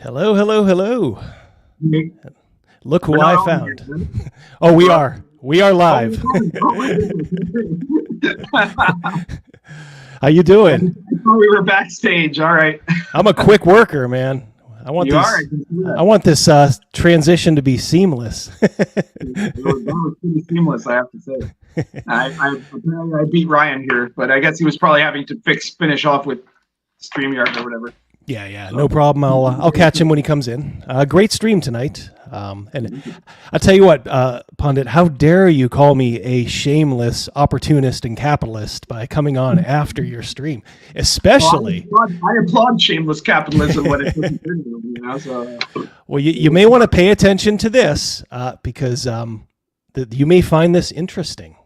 Hello, hello, hello. We're Look who not I on found. here, right? Oh, we are. We are live. Oh my goodness. How you I doing? thought we were backstage. All right. I'm a quick worker, man. I want You are. this I can see I that. want this transition to be seamless. That was pretty seamless, I have to say. Apparently I beat Ryan here, but I guess he was probably having to finish off with StreamYard or whatever. Yeah, no problem. I'll catch him when he comes in. Great stream tonight. And I'll tell you what, Pundit, how dare you call me a shameless opportunist and capitalist by coming on after your stream, especially. I applaud shameless capitalism when it doesn't turn to, so. Well, you may want to pay attention to this because you may find this interesting.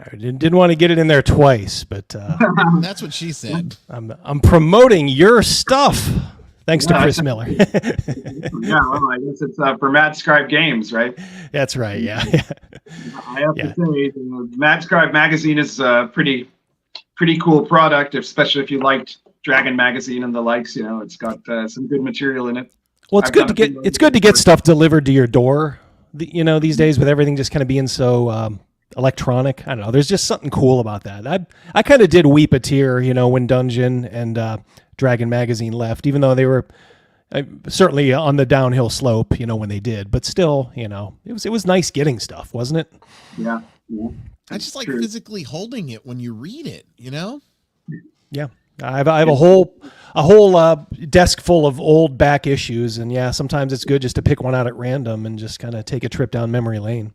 I didn't want to get it in there twice, but that's what she said. I'm promoting your stuff. Thanks to Chris Miller. Yeah, well, I guess it's for Mad Scribe Games, right? That's right. Yeah. I have to say, Mad Scribe magazine is a pretty cool product, especially if you liked Dragon magazine and the likes. It's got some good material in it. Well, it's good to get stuff delivered to your door. These days with everything just kind of being so electronic. I don't know. There's just something cool about that. I kind of did weep a tear, when Dungeon and Dragon magazine left, even though they were certainly on the downhill slope, when they did. But still, it was nice getting stuff, wasn't it? Yeah. I just like physically holding it when you read it. Yeah. I have a whole desk full of old back issues, and yeah, sometimes it's good just to pick one out at random and just kind of take a trip down memory lane.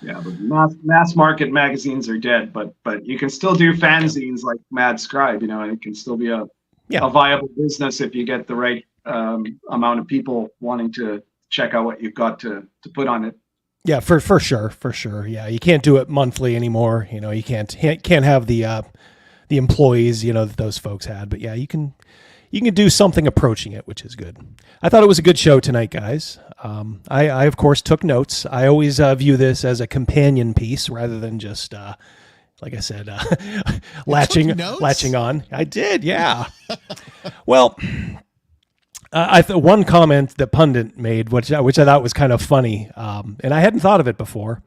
Yeah, but mass market magazines are dead, but you can still do fanzines like Mad Scribe, and it can still be a viable business if you get the right amount of people wanting to check out what you've got to put on it. Yeah, for sure. Yeah, you can't do it monthly anymore. You can't have the employees that those folks had. But yeah, you can do something approaching it, which is good. I thought it was a good show tonight, guys. I of course took notes. I always view this as a companion piece rather than just like I said, latching on. I did, yeah. Well, one comment that Pundit made, which I thought was kind of funny, and I hadn't thought of it before.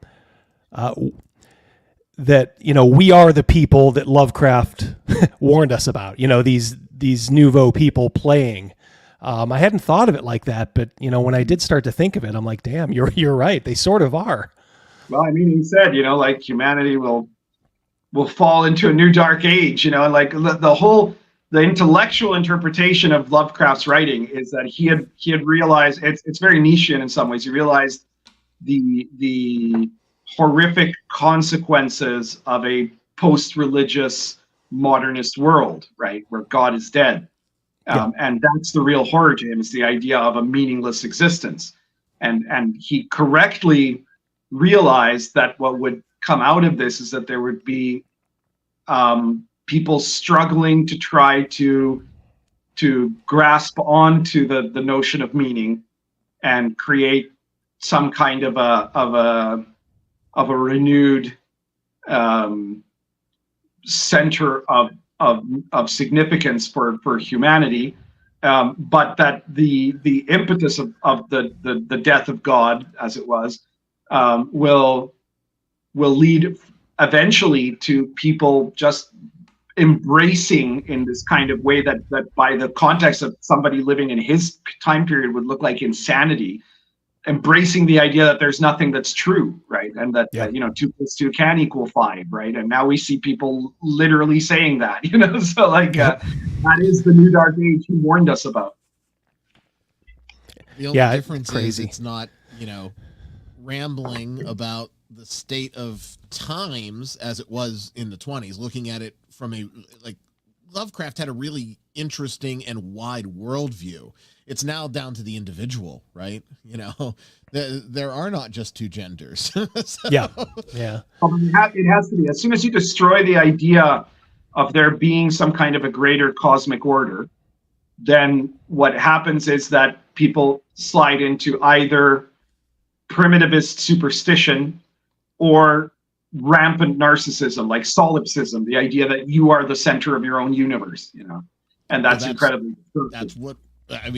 That we are the people that Lovecraft warned us about. These nouveau people playing. I hadn't thought of it like that, but when I did start to think of it, I'm like, damn, you're right. They sort of are. Well, I mean, he said, like humanity will fall into a new dark age. Like the intellectual interpretation of Lovecraft's writing is that he had realized it's very Nietzschean in some ways. He realized the horrific consequences of a post-religious modernist world, right, where God is dead. And that's the real horror to him, is the idea of a meaningless existence. And he correctly realized that what would come out of this is that there would be people struggling to try to grasp onto the notion of meaning and create some kind of a renewed center of significance for humanity, but that the impetus of the death of God, as it was, will lead eventually to people just embracing in this kind of way that by the context of somebody living in his time period would look like insanity, embracing the idea that there's nothing that's true, right? And that, Yeah. 2 + 2 can equal 5, right? And now we see people literally saying that, so that is the new dark age he warned us about. The only difference is it's not, rambling about the state of times as it was in the 20s, looking at it from Lovecraft had a really interesting and wide worldview. It's now down to the individual, right? There are not just two genders. Yeah. It has to be. As soon as you destroy the idea of there being some kind of a greater cosmic order, then what happens is that people slide into either primitivist superstition or rampant narcissism, like solipsism, the idea that you are the center of your own universe, and that's incredibly destructive. That's what I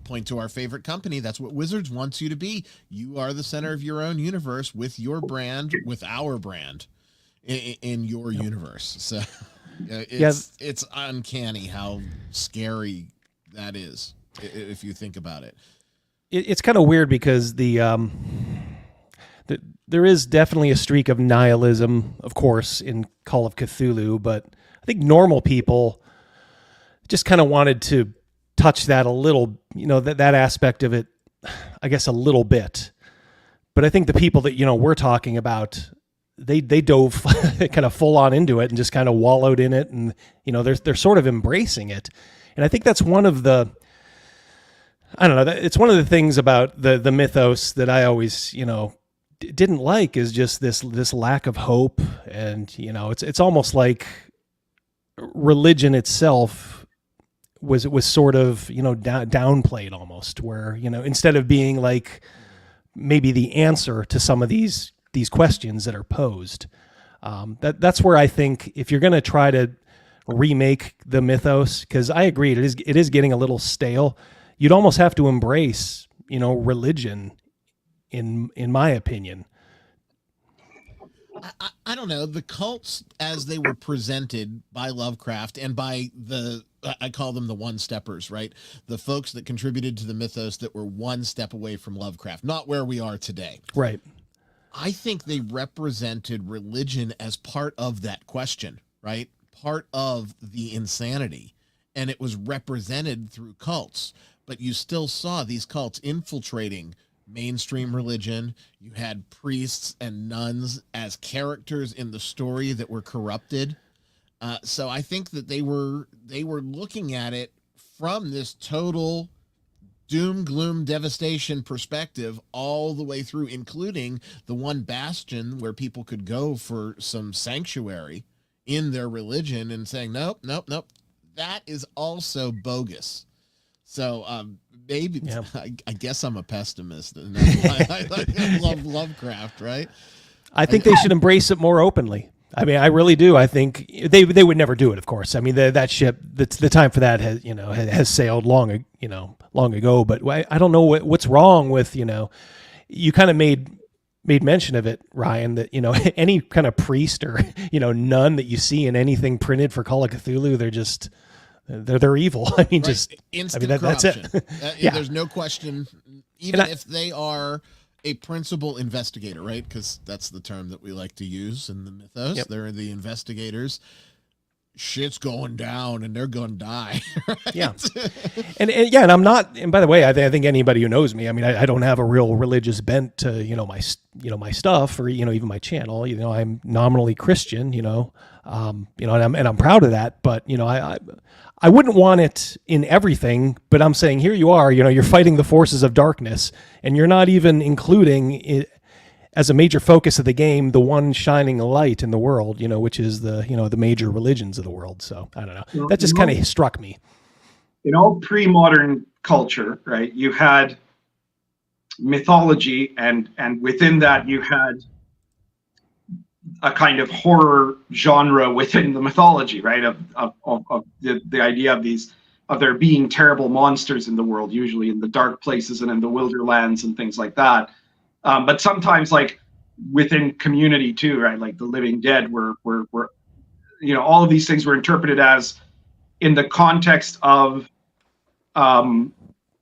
point to our favorite company. That's what Wizards wants you to be. You are the center of your own universe with your brand, with our brand in your universe. So it's uncanny how scary that is if you think about it. It's kind of weird because there is definitely a streak of nihilism, of course, in Call of Cthulhu, but I think normal people just kind of wanted to touch that a little, that aspect of it, I guess, a little bit. But I think the people that, we're talking about, they dove kind of full on into it and just kind of wallowed in it. And, they're sort of embracing it. And I think that's one of the, I don't know, it's one of the things about the mythos that I always, didn't like is just this lack of hope. And, it's almost like religion itself was sort of, downplayed almost, where, instead of being like maybe the answer to some of these questions that are posed. That's where I think if you're going to try to remake the mythos, because I agree, it is getting a little stale, you'd almost have to embrace, religion in my opinion. I don't know. The cults as they were presented by Lovecraft and by I call them the one-steppers, right? The folks that contributed to the mythos that were one step away from Lovecraft, not where we are today. Right. I think they represented religion as part of that question, right? Part of the insanity. And it was represented through cults. But you still saw these cults infiltrating mainstream religion. You had priests and nuns as characters in the story that were corrupted. So I think that they were looking at it from this total doom, gloom, devastation perspective all the way through, including the one bastion where people could go for some sanctuary in their religion and saying, nope, that is also bogus. So maybe I guess I'm a pessimist. And I love Lovecraft, right? I think they should embrace it more openly. I mean, I really do. I think they would never do it, of course. I mean, that ship, the time for that has sailed long ago. But I don't know what's wrong with, you kind of made mention of it, Ryan, that, any kind of priest or, nun that you see in anything printed for Call of Cthulhu, they're evil. I mean, instant that's it. There's no question, even if they are a principal investigator, right? Because that's the term that we like to use in the mythos. Yep. They're the investigators. Shit's going down and they're going to die. Right? Yeah. And I'm not, and by the way, I think anybody who knows me, I mean, I don't have a real religious bent to, my stuff or, even my channel, I'm nominally Christian, and I'm proud of that, but, I wouldn't want it in everything, but I'm saying here you are, you're fighting the forces of darkness and you're not even including it as a major focus of the game, the one shining light in the world, which is the major religions of the world. So I don't know. That just kind of struck me. In all pre-modern culture, right, you had mythology and within that you had a kind of horror genre within the mythology, right? Of the idea of there being terrible monsters in the world, usually in the dark places and in the wilderlands and things like that. But sometimes, like within community too, right? Like the living dead, were all of these things were interpreted as in the context of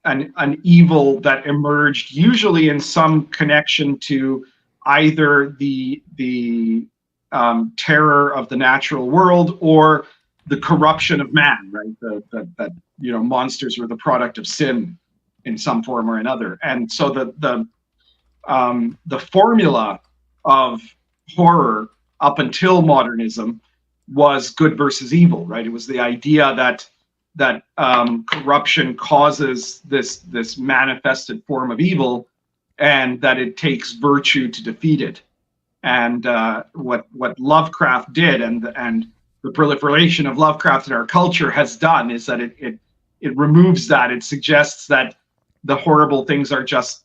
an evil that emerged, usually in some connection to either the terror of the natural world or the corruption of man, right? That monsters were the product of sin in some form or another. And so the formula of horror up until modernism was good versus evil, right? It was the idea that corruption causes this manifested form of evil, and that it takes virtue to defeat it. And what Lovecraft did, and the proliferation of Lovecraft in our culture has done, is that it removes that. It suggests that the horrible things are just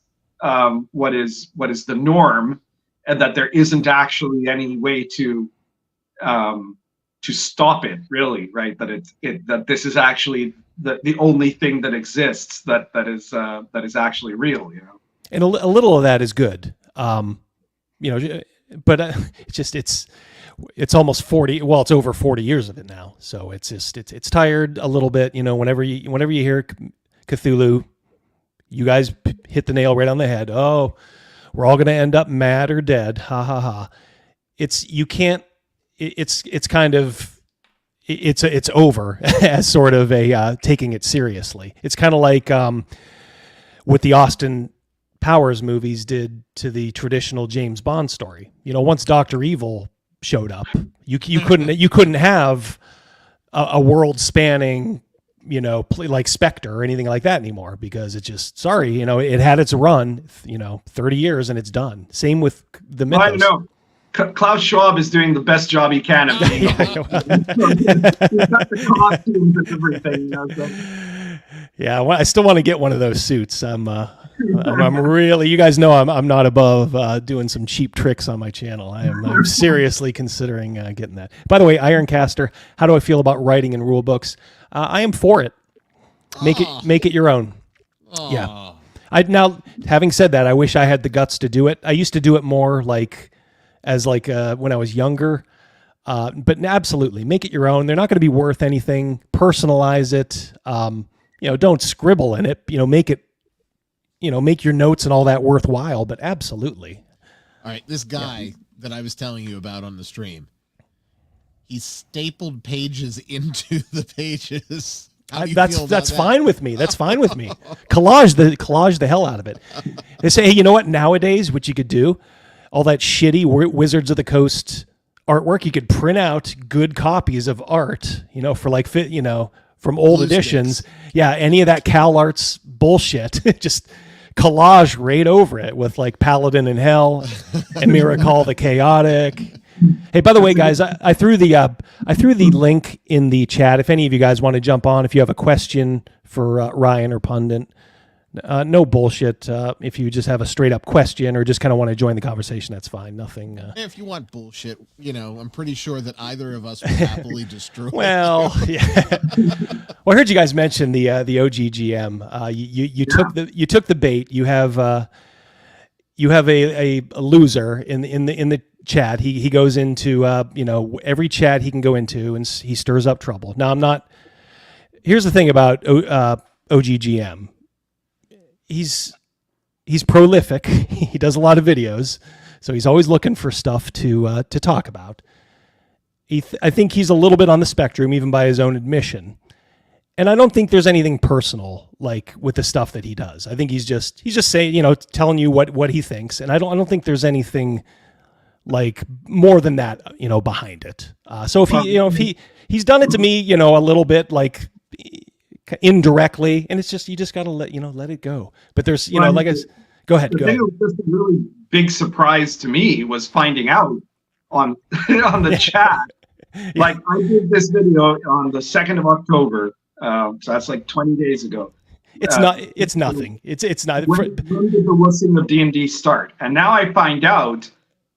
what is the norm, and that there isn't actually any way to stop it, really, right? That this is actually the only thing that exists that is actually real, And a little of that is good, but it's almost 40. Well, it's over 40 years of it now, so it's tired a little bit. Whenever you hear Cthulhu, you guys hit the nail right on the head. Oh, we're all going to end up mad or dead. Ha ha ha. It's over as sort of a taking it seriously. It's kind of like what the Austin Powers movies did to the traditional James Bond story. Once Dr. Evil showed up, you couldn't have a world spanning like Spectre or anything like that anymore, because it just it had its run 30 years and it's done. Same with the Mythos. Well, I know. Klaus Schwab is doing the best job he can of being he's got the costumes and everything. So. Yeah, I still want to get one of those suits. I'm really, you guys know I'm not above doing some cheap tricks on my channel. I'm seriously considering getting that. By the way, Ironcaster, how do I feel about writing in rule books? I am for it. Make it your own. Aww. Yeah. Now, having said that, I wish I had the guts to do it. I used to do it more when I was younger. But absolutely, make it your own. They're not going to be worth anything. Personalize it. Don't scribble in it. Make it. Make your notes and all that worthwhile. But absolutely. All right, this guy that I was telling you about on the stream, he stapled pages into the pages. That's fine with me. That's fine with me. Collage the hell out of it. They say, hey, you know what? Nowadays, what you could do, all that shitty Wizards of the Coast artwork, you could print out good copies of art, for from old editions. Sticks. Yeah, any of that Cal Arts bullshit, just collage right over it with like Paladin in Hell and Miracle the Chaotic. Hey, by the way, guys, I threw the link in the chat. If any of you guys want to jump on, if you have a question for Ryan or Pundit, no bullshit. If you just have a straight up question or just kind of want to join the conversation, that's fine. Nothing. If you want bullshit, I'm pretty sure that either of us would happily destroy. Well, yeah. Well, I heard you guys mention the OGGM. You took the bait. You have a loser in the chat. He goes into every chat he can go into, and he stirs up trouble. Now I'm not. Here's the thing about OGGM. He's prolific. He does a lot of videos, so he's always looking for stuff to talk about. I think he's a little bit on the spectrum, even by his own admission. And I don't think there's anything personal like with the stuff that he does. I think he's just saying, telling you what he thinks, and I don't think there's anything like more than that, behind it. So if he's done it to me, a little bit like indirectly, and it's just, you just got to let it go. But there's, go ahead. The thing that was just a really big surprise to me was finding out on the chat. Like, I did this video on the 2nd of October, so that's like 20 days ago. It's nothing. It's not. When did the wussing of D&D start? And now I find out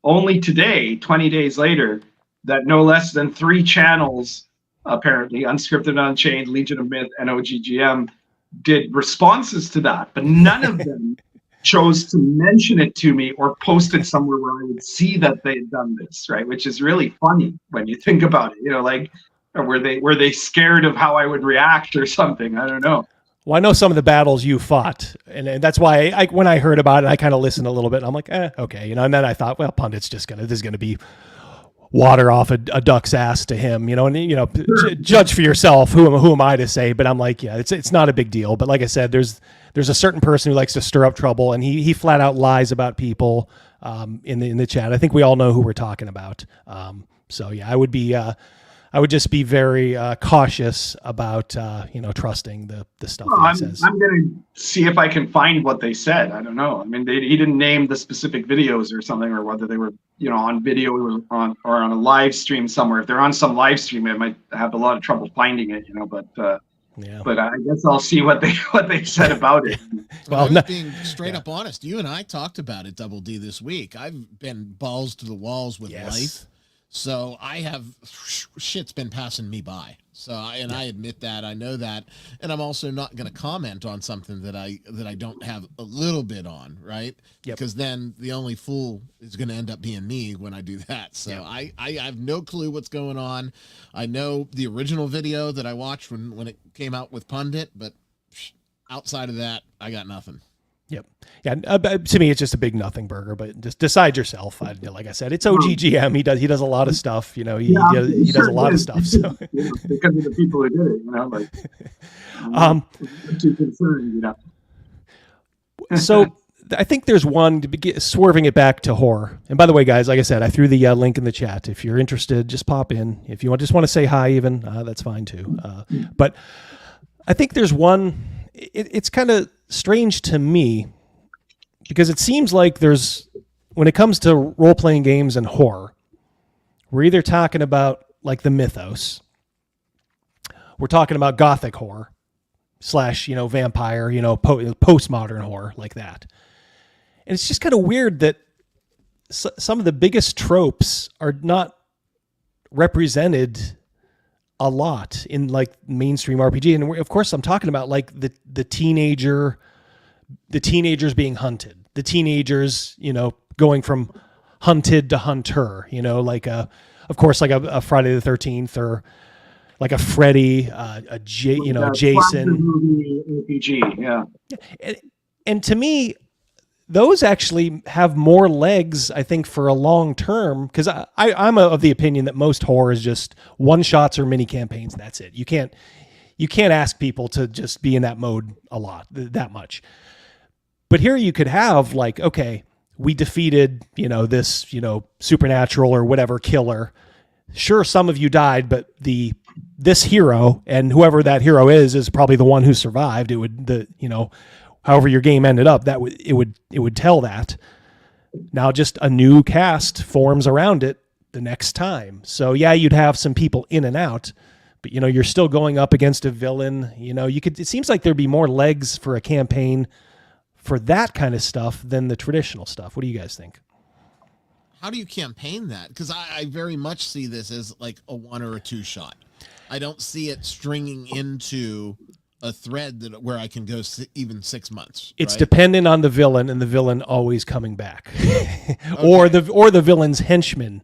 only today, 20 days later, that no less than 3 channels, apparently Unscripted Unchained, Legion of Myth, and OGGM, did responses to that, but none of them chose to mention it to me or post it somewhere where I would see that they had done this, right? Which is really funny when you think about it. Were they scared of how I would react or something? I don't know. Well, I know some of the battles you fought, and that's why when I heard about it, I kind of listened a little bit. And I'm like, okay, and then I thought, well, Pundit's this is gonna be water off a duck's ass to him, and judge for yourself. Who am I to say? But I'm like, yeah, it's not a big deal. But like I said, there's a certain person who likes to stir up trouble, and he flat out lies about people in the chat. I think we all know who we're talking about. So yeah, I would just be very cautious about trusting the stuff that he says. I'm going to see if I can find what they said. I don't know. I mean, he didn't name the specific videos or something, or whether they were on video or on a live stream somewhere. If they're on some live stream, I might have a lot of trouble finding it. But I guess I'll see what they said about it. Well, I was being straight up honest. You and I talked about it, Double D, this week. I've been balls to the walls with life. So I have shit's been passing me by. So I admit that. I know that, and I'm also not going to comment on something that I don't have a little bit on, right? Yep. Because then the only fool is going to end up being me when I do that. So I have no clue what's going on. I know the original video that I watched when it came out with Pundit, but outside of that, I got nothing. Yep. Yeah. To me, it's just a big nothing burger. But just decide yourself. Like I said, it's OGGM. He does a lot of stuff. He does a lot of stuff. So because of the people who did it, I'm too concerned. So I think there's one swerving it back to horror. And by the way, guys, like I said, I threw the link in the chat. If you're interested, just pop in. If you just want to say hi, even that's fine too. But I think there's one. It's kind of strange to me because it seems like when it comes to role-playing games and horror, we're either talking about like the mythos, we're talking about gothic horror / vampire, postmodern horror like that. And it's just kind of weird that some of the biggest tropes are not represented a lot in like mainstream RPG. And of course I'm talking about like the teenagers being hunted, the teenagers, going from hunted to hunter, of course, like a Friday the 13th or like a Freddy, Jason. RPG, yeah. And to me, those actually have more legs, I think, for a long term, because I'm of the opinion that most horror is just one shots or mini campaigns. That's it. You can't ask people to just be in that mode that much. But here you could have like, okay, we defeated, this, supernatural or whatever killer. Sure, some of you died, but this hero and whoever that hero is probably the one who survived. It would however your game ended up, it would tell that. Now just a new cast forms around it the next time. So yeah, you'd have some people in and out, but you're still going up against a villain. It seems like there'd be more legs for a campaign for that kind of stuff than the traditional stuff. What do you guys think? How do you campaign that? Because I very much see this as like a 1 or a 2 shot. I don't see it stringing into a thread where I can go even 6 months. It's dependent on the villain, and the villain always coming back, or the villain's henchman.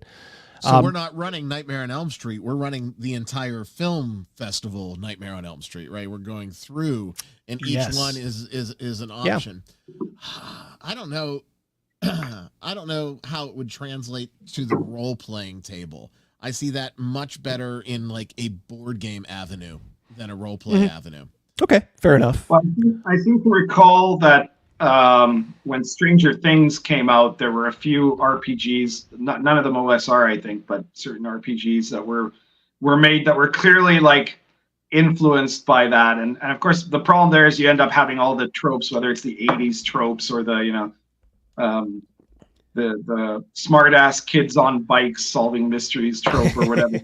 So we're not running Nightmare on Elm Street. We're running the entire film festival, Nightmare on Elm Street, right? We're going through, and each one is an option. Yeah. I don't know. I don't know how it would translate to the role-playing table. I see that much better in like a board game avenue than a role-play avenue. Okay, fair enough. Well, I seem to recall that when Stranger Things came out, there were a few RPGs, none of them OSR, I think, but certain RPGs that were made that were clearly like influenced by that. And of course, the problem there is you end up having all the tropes, whether it's the 80s tropes or the smart ass kids on bikes solving mysteries trope or whatever.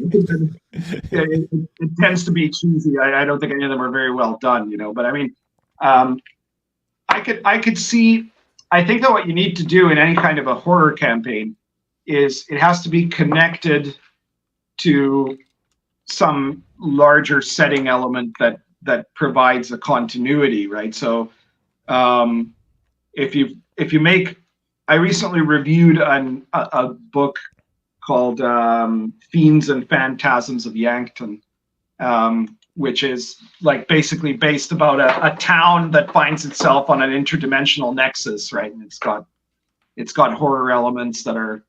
it tends to be cheesy. I don't think any of them are very well done, but I mean, I could see, I think that what you need to do in any kind of a horror campaign is it has to be connected to some larger setting element that provides a continuity, right? So if you make, I recently reviewed a book called Fiends and Phantasms of Yankton, which is like basically based about a town that finds itself on an interdimensional nexus, right? And it's got horror elements that are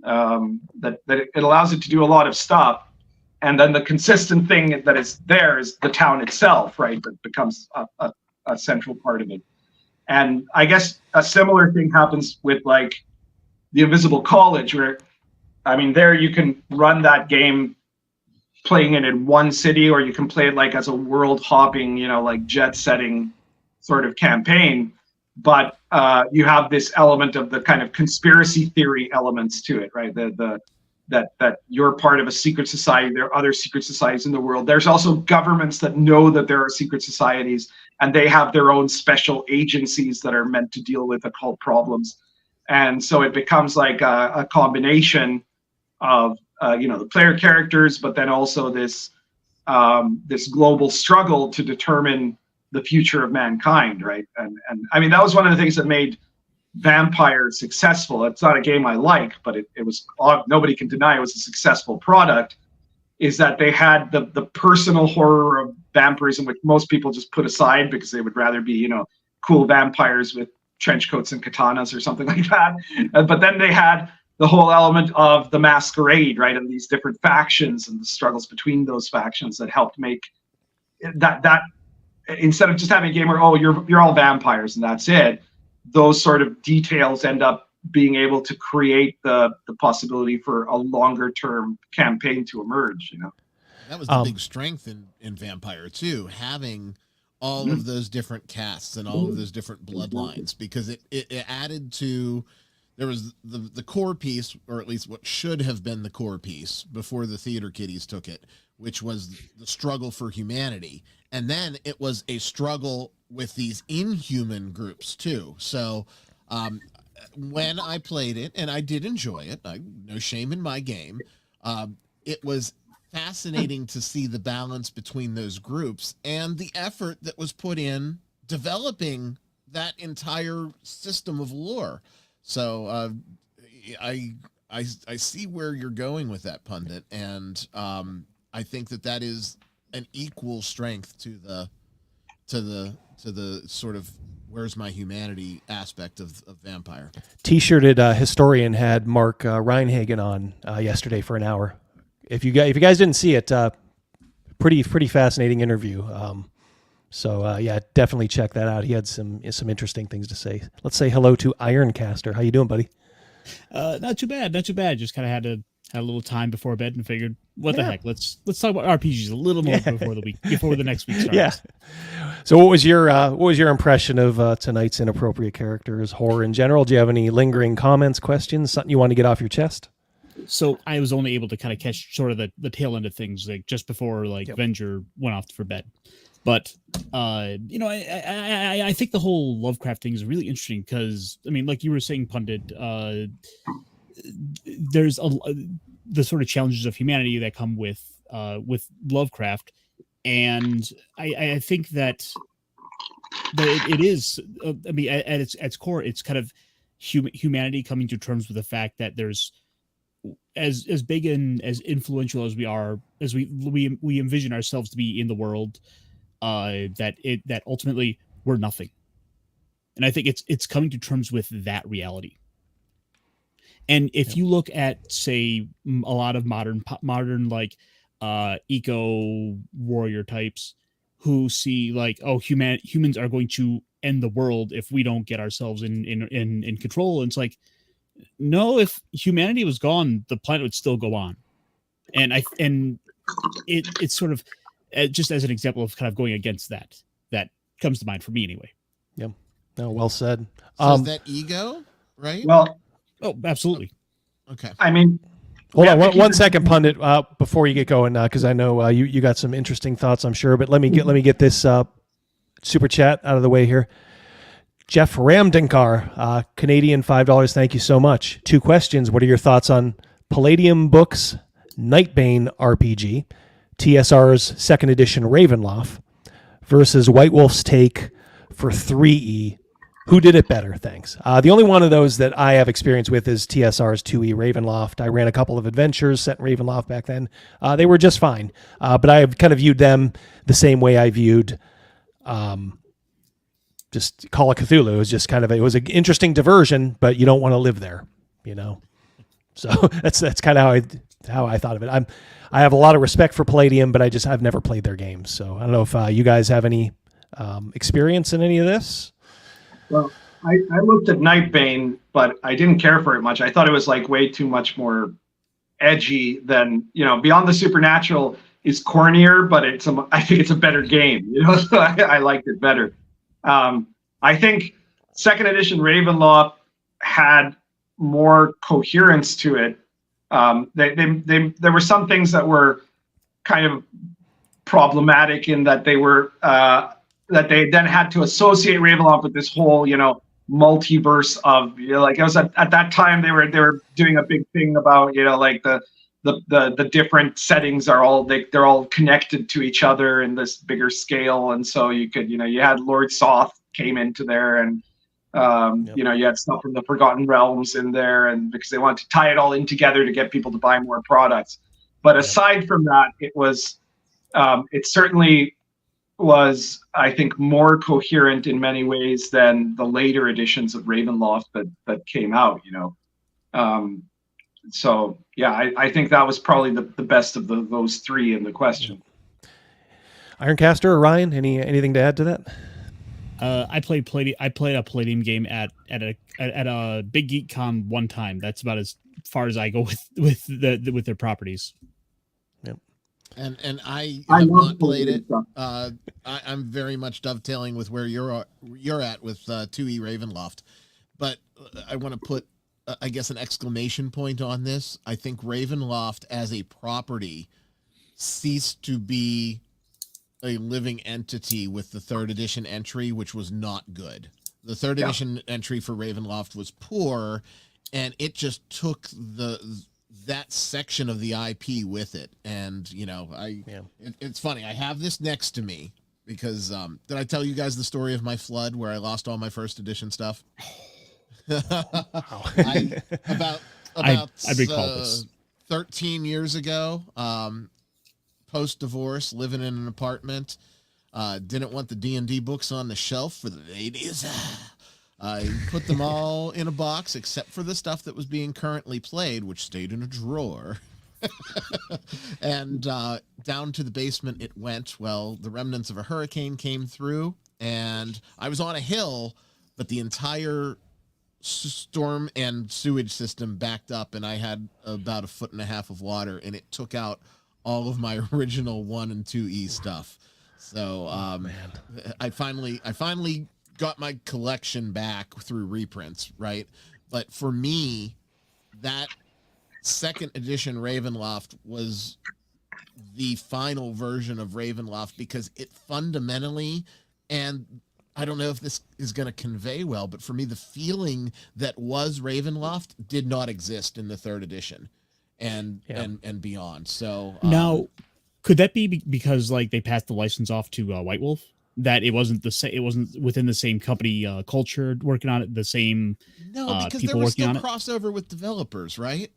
that it allows it to do a lot of stuff. And then the consistent thing that is there is the town itself, right? That becomes a central part of it. And I guess a similar thing happens with like the Invisible College, where, I mean, there you can run that game playing it in one city, or you can play it like as a world hopping, you know, like jet setting sort of campaign. But you have this element of the kind of conspiracy theory elements to it, right? That you're part of a secret society. There are other secret societies in the world. There's also governments that know that there are secret societies, and they have their own special agencies that are meant to deal with occult problems. And so it becomes like a combination of the player characters, but then also this global struggle to determine the future of mankind, right? And I mean, that was one of the things that made Vampire successful. It's not a game I like, but it was, nobody can deny it was a successful product, is that they had the personal horror of vampirism, which most people just put aside because they would rather be, cool vampires with trench coats and katanas or something like that. But then they had the whole element of the masquerade, right? And these different factions and the struggles between those factions that helped make that instead of just having a game where, oh, you're all vampires and that's it, those sort of details end up being able to create the possibility for a longer term campaign to emerge, That was the big strength in Vampire too, having all of those different casts and all of those different bloodlines, because it added to, there was the core piece, or at least what should have been the core piece before the theater kiddies took it, which was the struggle for humanity. And then it was a struggle with these inhuman groups too. So when I played it, and I did enjoy it, no shame in my game, it was fascinating to see the balance between those groups and the effort that was put in developing that entire system of lore. So I see where you're going with that, Pundit, and I think that is an equal strength to the sort of where's my humanity aspect of Vampire. T-shirted historian had Mark Reinhagen on yesterday for an hour. If you guys didn't see it, pretty fascinating interview. So definitely check that out. He had some interesting things to say. Let's say hello to Ironcaster. How you doing, buddy? Not too bad. Just kind of had a little time before bed and figured, what the heck? Let's talk about RPGs a little more before the next week starts. Yeah. So what was your impression of tonight's Inappropriate Characters, horror in general? Do you have any lingering comments, questions, something you want to get off your chest? So I was only able to kind of catch sort of the tail end of things, like just before Venger went off for bed. But I think the whole Lovecraft thing is really interesting because, I mean, like you were saying, Pundit, there's the sort of challenges of humanity that come with Lovecraft, and I think that it is. I mean, at its core, it's kind of humanity coming to terms with the fact that there's as big and as influential as we are, as we envision ourselves to be in the world. That ultimately we're nothing, and I think it's coming to terms with that reality. And if you look at, say, a lot of modern like eco warrior types who see like, oh, humans are going to end the world if we don't get ourselves in control, and it's like, no, if humanity was gone, the planet would still go on, and it's sort of. Just as an example of kind of going against that comes to mind for me anyway. Yeah. No, well said. So is that ego, right? Well, oh, absolutely. Okay. I mean, hold on one second, Pundit, before you get going, because I know you got some interesting thoughts, I'm sure. But let me get this super chat out of the way here. Jeff Ramdinkar, Canadian $5. Thank you so much. 2 questions. What are your thoughts on Palladium Books' Nightbane RPG? TSR's 2nd edition Ravenloft versus White Wolf's take for 3E Who did it better? Thanks. The only one of those that I have experience with is TSR's 2E Ravenloft. I ran a couple of adventures set in Ravenloft back then. They were just fine, but I've kind of viewed them the same way I viewed just Call of Cthulhu. It was just kind of it was an interesting diversion, but you don't want to live there, you know. So that's kind of how I thought of it. I have a lot of respect for Palladium, but I've never played their games. So I don't know if you guys have any experience in any of this. Well, I looked at Nightbane, but I didn't care for it much. I thought it was like way too much more edgy than, you know, Beyond the Supernatural is cornier, but I think it's a better game, you know, so I liked it better. I think second edition Ravenloft had more coherence to it. There were some things that were kind of problematic in that they were, that they then had to associate Ravenloft with this whole, you know, multiverse of, you know, like it was at that time they were doing a big thing about, you know, like the different settings are all they're all connected to each other in this bigger scale, and so you could, you know, you had Lord Soth came into there, and you know, you had stuff from the Forgotten Realms in there, and because they wanted to tie it all in together to get people to buy more products. But aside from that, it was it certainly was, I think, more coherent in many ways than the later editions of Ravenloft that came out, you know. So yeah, I think that was probably the best of those three in the question. Ironcaster or Ryan, anything to add to that? I played a Palladium game at a Big Geek Con one time. That's about as far as I go with their properties. Yep. And I have not played it. I'm very much dovetailing with where you're at with 2E Ravenloft, but I want to put, I guess, an exclamation point on this. I think Ravenloft as a property ceased to be a living entity with the third edition entry, which was not good. The third edition entry for Ravenloft was poor, and it just took that section of the IP with it. And, you know, it's funny. I have this next to me because, did I tell you guys the story of my flood where I lost all my first edition stuff? I recall this. 13 years ago, post-divorce, living in an apartment, didn't want the D&D books on the shelf for the ladies. I put them all in a box except for the stuff that was being currently played, which stayed in a drawer. And down to the basement it went. Well, the remnants of a hurricane came through, and I was on a hill, but the entire storm and sewage system backed up, and I had about 1.5 feet of water, and it took out all of my original 1 and 2E stuff. So I finally got my collection back through reprints, right? But for me, that second edition Ravenloft was the final version of Ravenloft because it fundamentally, and I don't know if this is going to convey well, but for me, the feeling that was Ravenloft did not exist in the third edition and beyond. So now, could that be because like they passed the license off to White Wolf? That it wasn't it wasn't within the same company culture working on it, the same because people there was working still on it? crossover with developers, right?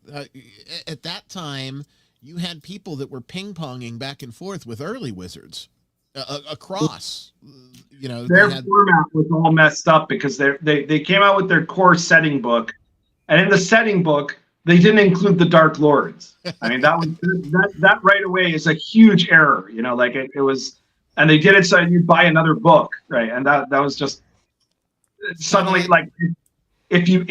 At that time, you had people that were ping-ponging back and forth with early Wizards across. You know, their format was all messed up because they came out with their core setting book, and in the setting book they didn't include the Dark Lords. I mean, that right away is a huge error. You know, like it was. And they did it so you'd buy another book, right? And that was just suddenly like if you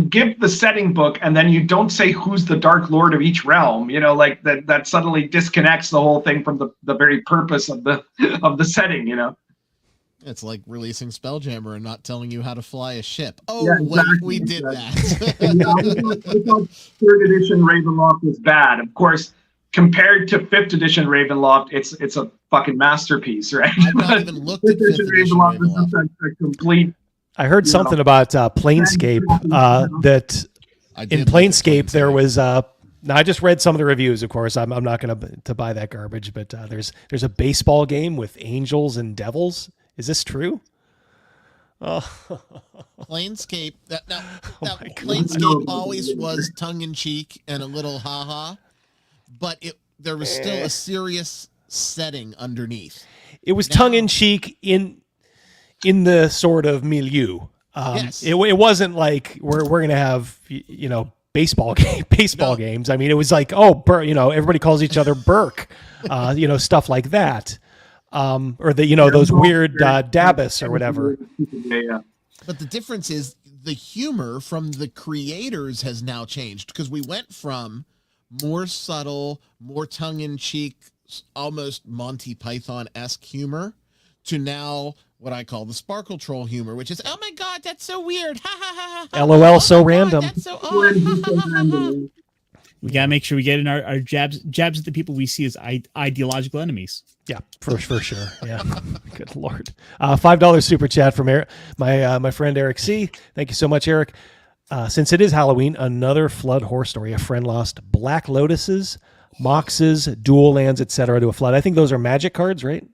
give the setting book and then you don't say who's the Dark Lord of each realm, you know, like that suddenly disconnects the whole thing from the very purpose of the setting, you know. It's like releasing Spelljammer and not telling you how to fly a ship. Oh, yeah, exactly, wait, we did that. Yeah, I thought third edition Ravenloft was bad. Of course, compared to 5th edition Ravenloft, it's a fucking masterpiece, right? I've not even looked at 5th edition Ravenloft. Is a complete. I heard something about Planescape that in Planescape there was. Now I just read some of the reviews. Of course, I'm not going to buy that garbage, but there's a baseball game with angels and devils. Is this true? Oh. Planescape. Now, Oh my God. Planescape always was tongue in cheek and a little haha, but there was still a serious setting underneath. It was Now- tongue in cheek in the sort of milieu. Yes. It wasn't like we're going to have baseball games. I mean, it was like, oh, everybody calls each other Burke, stuff like that. Or those weird Dabus or whatever. Yeah. But the difference is the humor from the creators has now changed, because we went from more subtle, more tongue-in-cheek, almost Monty Python-esque humor to now what I call the Sparkle Troll humor, which is, oh my God, that's so weird. Ha ha ha ha. LOL, Oh so my God, random. that's so, oh, ha, ha, ha, ha, ha. We gotta make sure we get in our jabs at the people we see as ideological enemies. Yeah, for sure. Yeah, good Lord. $5 super chat from Eric, my friend Eric C. Thank you so much, Eric. Since it is Halloween, another flood horror story. A friend lost black lotuses, moxes, dual lands, etc. to a flood. I think those are magic cards, right?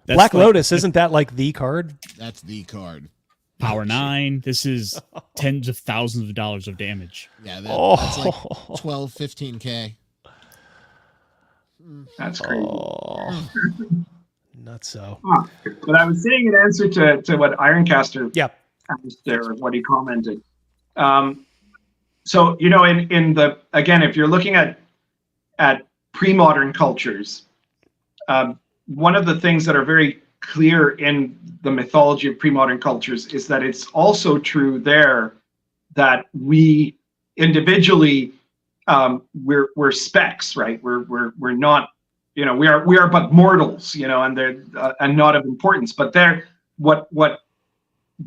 That's Black like Lotus, isn't that like the card? That's the card. Power 9. This is tens of thousands of dollars of damage. Yeah, that's like 12, 15K. That's crazy. Not so. But I was saying in answer to what Ironcaster Yeah. asked there, or what he commented. So, in the, again, if you're looking at pre-modern cultures, one of the things that are very clear in the mythology of pre-modern cultures is that it's also true there that we individually, we're specks, right? We're not, we are but mortals, and they're and not of importance. But what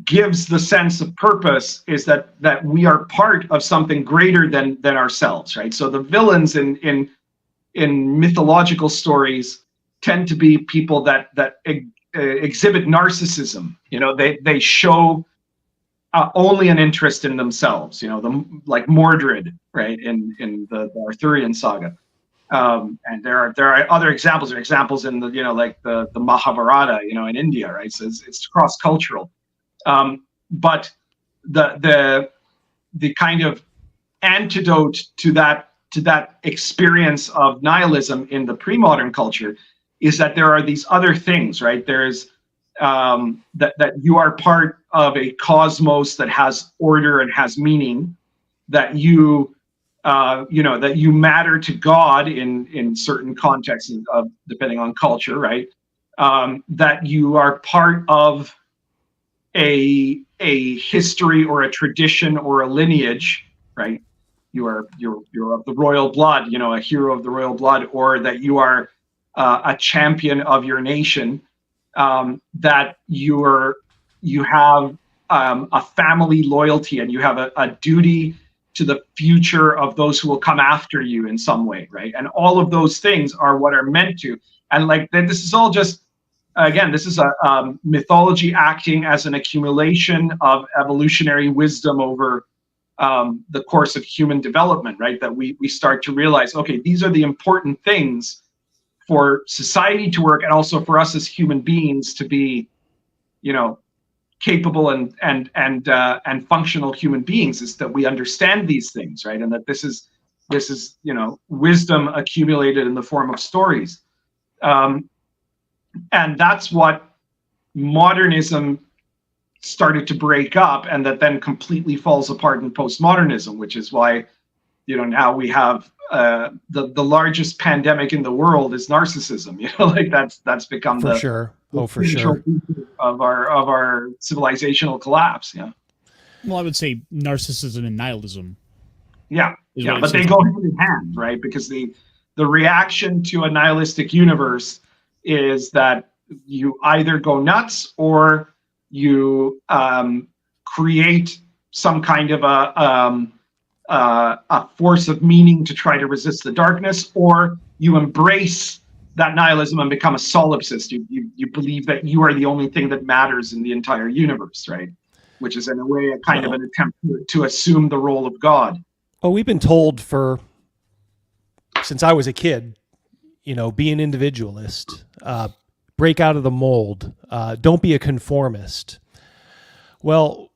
gives the sense of purpose is that we are part of something greater than ourselves, right? So the villains in mythological stories tend to be people that exhibit narcissism. They show only an interest in themselves. Like Mordred, right, in the Arthurian saga. And there are other examples in the like the Mahabharata, in India, right? So it's cross cultural. But the kind of antidote to that experience of nihilism in the pre-modern culture is that there are these other things, right? There's that you are part of a cosmos that has order and has meaning, that you that you matter to God in certain contexts of depending on culture, right? That you are part of a history or a tradition or a lineage, right? You're of the royal blood, a hero of the royal blood, or that you are a champion of your nation, that you have a family loyalty, and you have a duty to the future of those who will come after you in some way, right? And all of those things are what are meant to. And like this is all just, again, this is a mythology acting as an accumulation of evolutionary wisdom over the course of human development, right? That we start to realize, okay, these are the important things for society to work, and also for us as human beings to be, capable and functional human beings, is that we understand these things, right? And that this is wisdom accumulated in the form of stories. And that's what modernism started to break up, and that then completely falls apart in postmodernism, which is why, now we have the largest pandemic in the world is narcissism. Like that's become For sure. Oh, for sure. Of our civilizational collapse. Yeah. Well, I would say narcissism and nihilism. Yeah. is Yeah. what it But they seems go like. hand in hand, right? Because the reaction to a nihilistic universe is that you either go nuts or you create some kind of a force of meaning to try to resist the darkness, or you embrace that nihilism and become a solipsist. You believe that you are the only thing that matters in the entire universe, right? Which is in a way a kind of an attempt to assume the role of God. Oh, we've been told since I was a kid, be an individualist, break out of the mold, don't be a conformist. Well,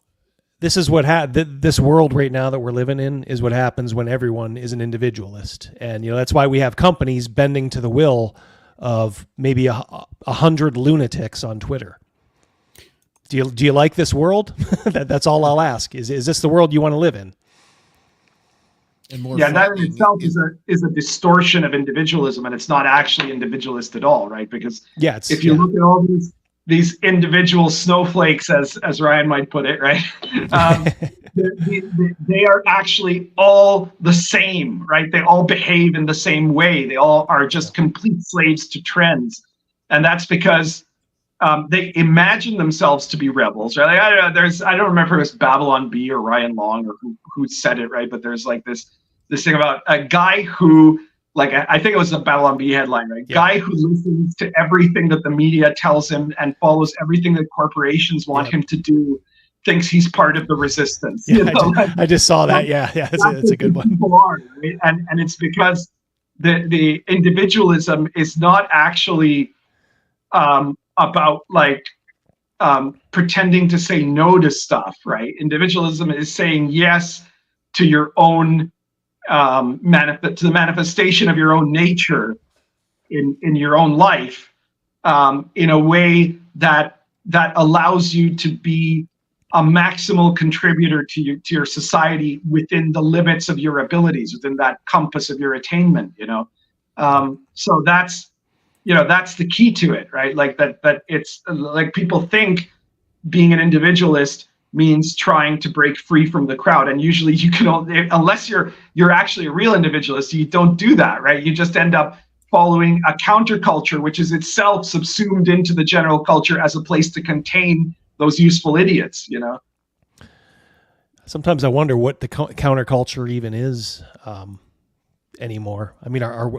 this is what this world right now that we're living in is what happens when everyone is an individualist. And, that's why we have companies bending to the will of maybe 100 lunatics on Twitter. Do you like this world? That's all I'll ask. Is this the world you want to live in? And more that in itself is a distortion of individualism, and it's not actually individualist at all, right? Because if you look at all these individual snowflakes, as Ryan might put it, right? They are actually all the same, right? They all behave in the same way. They all are just complete slaves to trends, and that's because they imagine themselves to be rebels, right? Like, I don't remember if it was Babylon Bee or Ryan Long or who said it, right? But there's like this thing about a guy who, like, I think it was a Babylon Bee headline, right? Yeah. Guy who listens to everything that the media tells him and follows everything that corporations want him to do, thinks he's part of the resistance. Yeah, I just saw that. Yeah, it's a good one. People are, right? And it's because the individualism is not actually about like pretending to say no to stuff, right? Individualism is saying yes to your own to the manifestation of your own nature in your own life, in a way that allows you to be a maximal contributor to your society within the limits of your abilities, within that compass of your attainment. So that's the key to it, right? Like that it's like people think being an individualist means trying to break free from the crowd, and usually you can only, unless you're actually a real individualist, you don't do that, right? You just end up following a counterculture, which is itself subsumed into the general culture as a place to contain those useful idiots. Sometimes I wonder what the counterculture even is anymore. I mean, are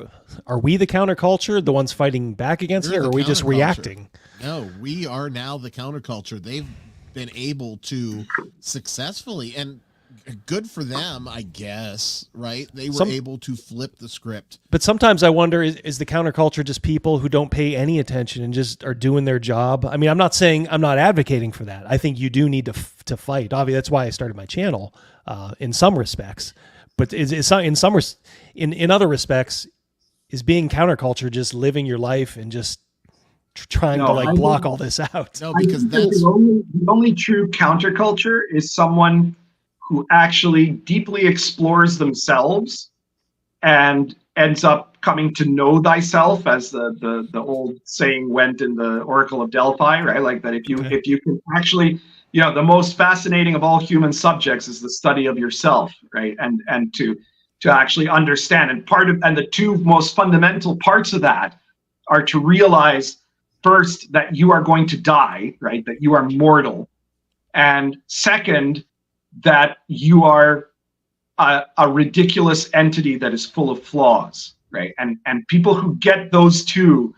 we the counterculture, the ones fighting back against it, or are we just reacting? No, we are now the counterculture. They've been able to successfully, and good for them, I guess, right? They were able to flip the script. But sometimes I wonder, is the counterculture just people who don't pay any attention and just are doing their job? I mean, I'm not advocating for that. I think you do need to fight. Obviously, that's why I started my channel in some respects. But in other respects, is being counterculture just living your life and just trying to block all this out? No, because that's the only true counterculture is someone who actually deeply explores themselves and ends up coming to know thyself, as the old saying went in the Oracle of Delphi, right? Like that if you can actually, the most fascinating of all human subjects is the study of yourself, right? And to actually understand, and the two most fundamental parts of that are to realize first that you are going to die, right? That you are mortal. And second, that you are a ridiculous entity that is full of flaws, right? And people who get those two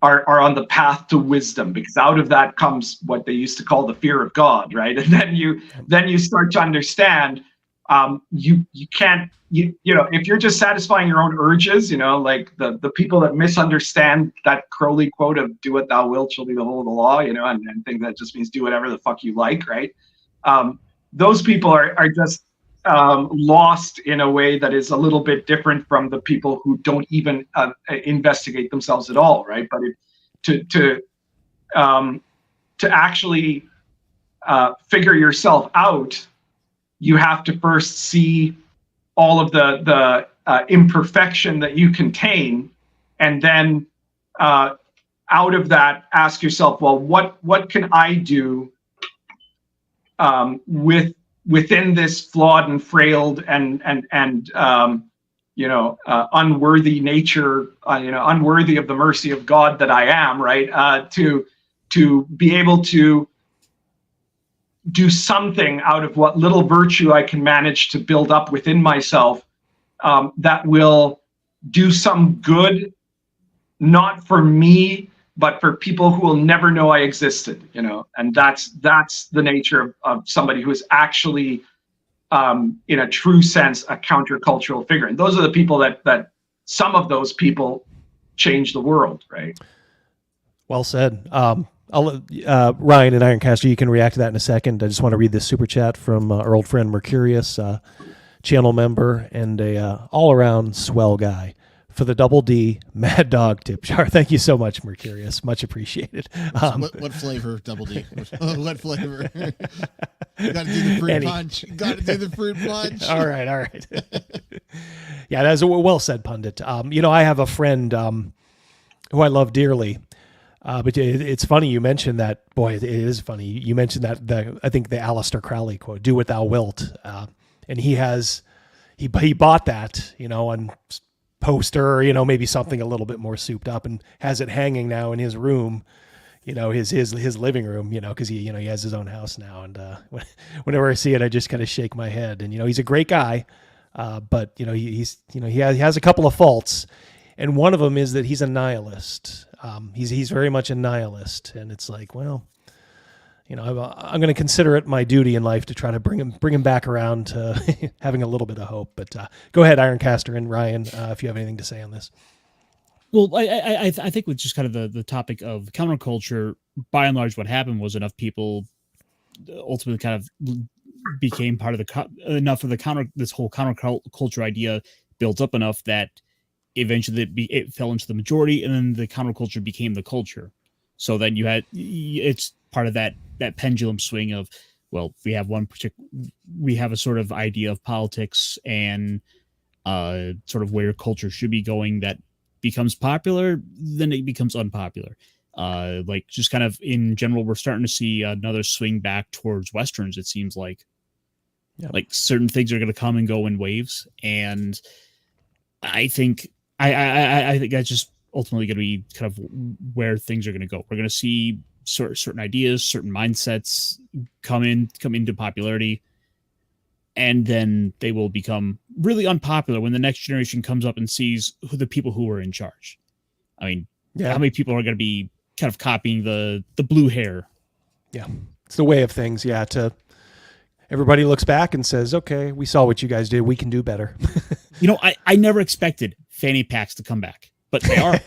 are on the path to wisdom, because out of that comes what they used to call the fear of God, right? And then you start to understand you can't, if you're just satisfying your own urges, like the people that misunderstand that Crowley quote of "do what thou wilt shall be the whole of the law," and think that just means do whatever the fuck you like, right? Those people are just lost in a way that is a little bit different from the people who don't even investigate themselves at all, right? But to actually figure yourself out, you have to first see all of the imperfection that you contain, and then out of that, ask yourself, well, what can I do within this flawed and frailed and unworthy nature, unworthy of the mercy of God that I am, right? To be able to do something out of what little virtue I can manage to build up within myself, that will do some good, not for me, but for people who will never know I existed, and that's the nature of somebody who is actually, in a true sense, a countercultural figure. And those are the people that some of those people change the world, right? Well said. Ryan and Ironcaster, you can react to that in a second. I just want to read this super chat from our old friend Mercurius, channel member and a all-around swell guy. For the double D, Mad Dog tip jar. Thank you so much, Mercurius. Much appreciated. What flavor, double D? What flavor? You got to do the fruit punch. You got to do the fruit punch. All right. Yeah, that's well said, Pundit. I have a friend who I love dearly. But it's funny you mentioned that. Boy, it is funny. You mentioned that I think the Aleister Crowley quote, "Do what thou wilt," and he bought that, on poster, maybe something a little bit more souped up, and has it hanging now in his room, his living room, because he has his own house now. And whenever I see it, I just kind of shake my head. And he's a great guy, but he has a couple of faults, and one of them is that he's a nihilist. He's very much a nihilist, and it's like, well, I'm going to consider it my duty in life to try to bring him back around to having a little bit of hope. But go ahead, Ironcaster and Ryan, if you have anything to say on this. Well, I think with just kind of the topic of counterculture, by and large, what happened was enough people ultimately kind of became part of enough of this whole counterculture idea built up enough that eventually it fell into the majority, and then the counterculture became the culture. So then it's part of that pendulum swing of, well, we have a sort of idea of politics and sort of where culture should be going that becomes popular, then it becomes unpopular. Like just kind of in general, we're starting to see another swing back towards Westerns. It seems like, like certain things are going to come and go in waves. And I think that's just ultimately going to be kind of where things are going to go. We're going to see certain ideas, certain mindsets come into popularity, and then they will become really unpopular when the next generation comes up and sees who the people who were in charge. I mean, how many people are going to be kind of copying the blue hair? Yeah, it's the way of things. Yeah, everybody looks back and says, "Okay, we saw what you guys did. We can do better." I never expected fanny packs to come back, but they are.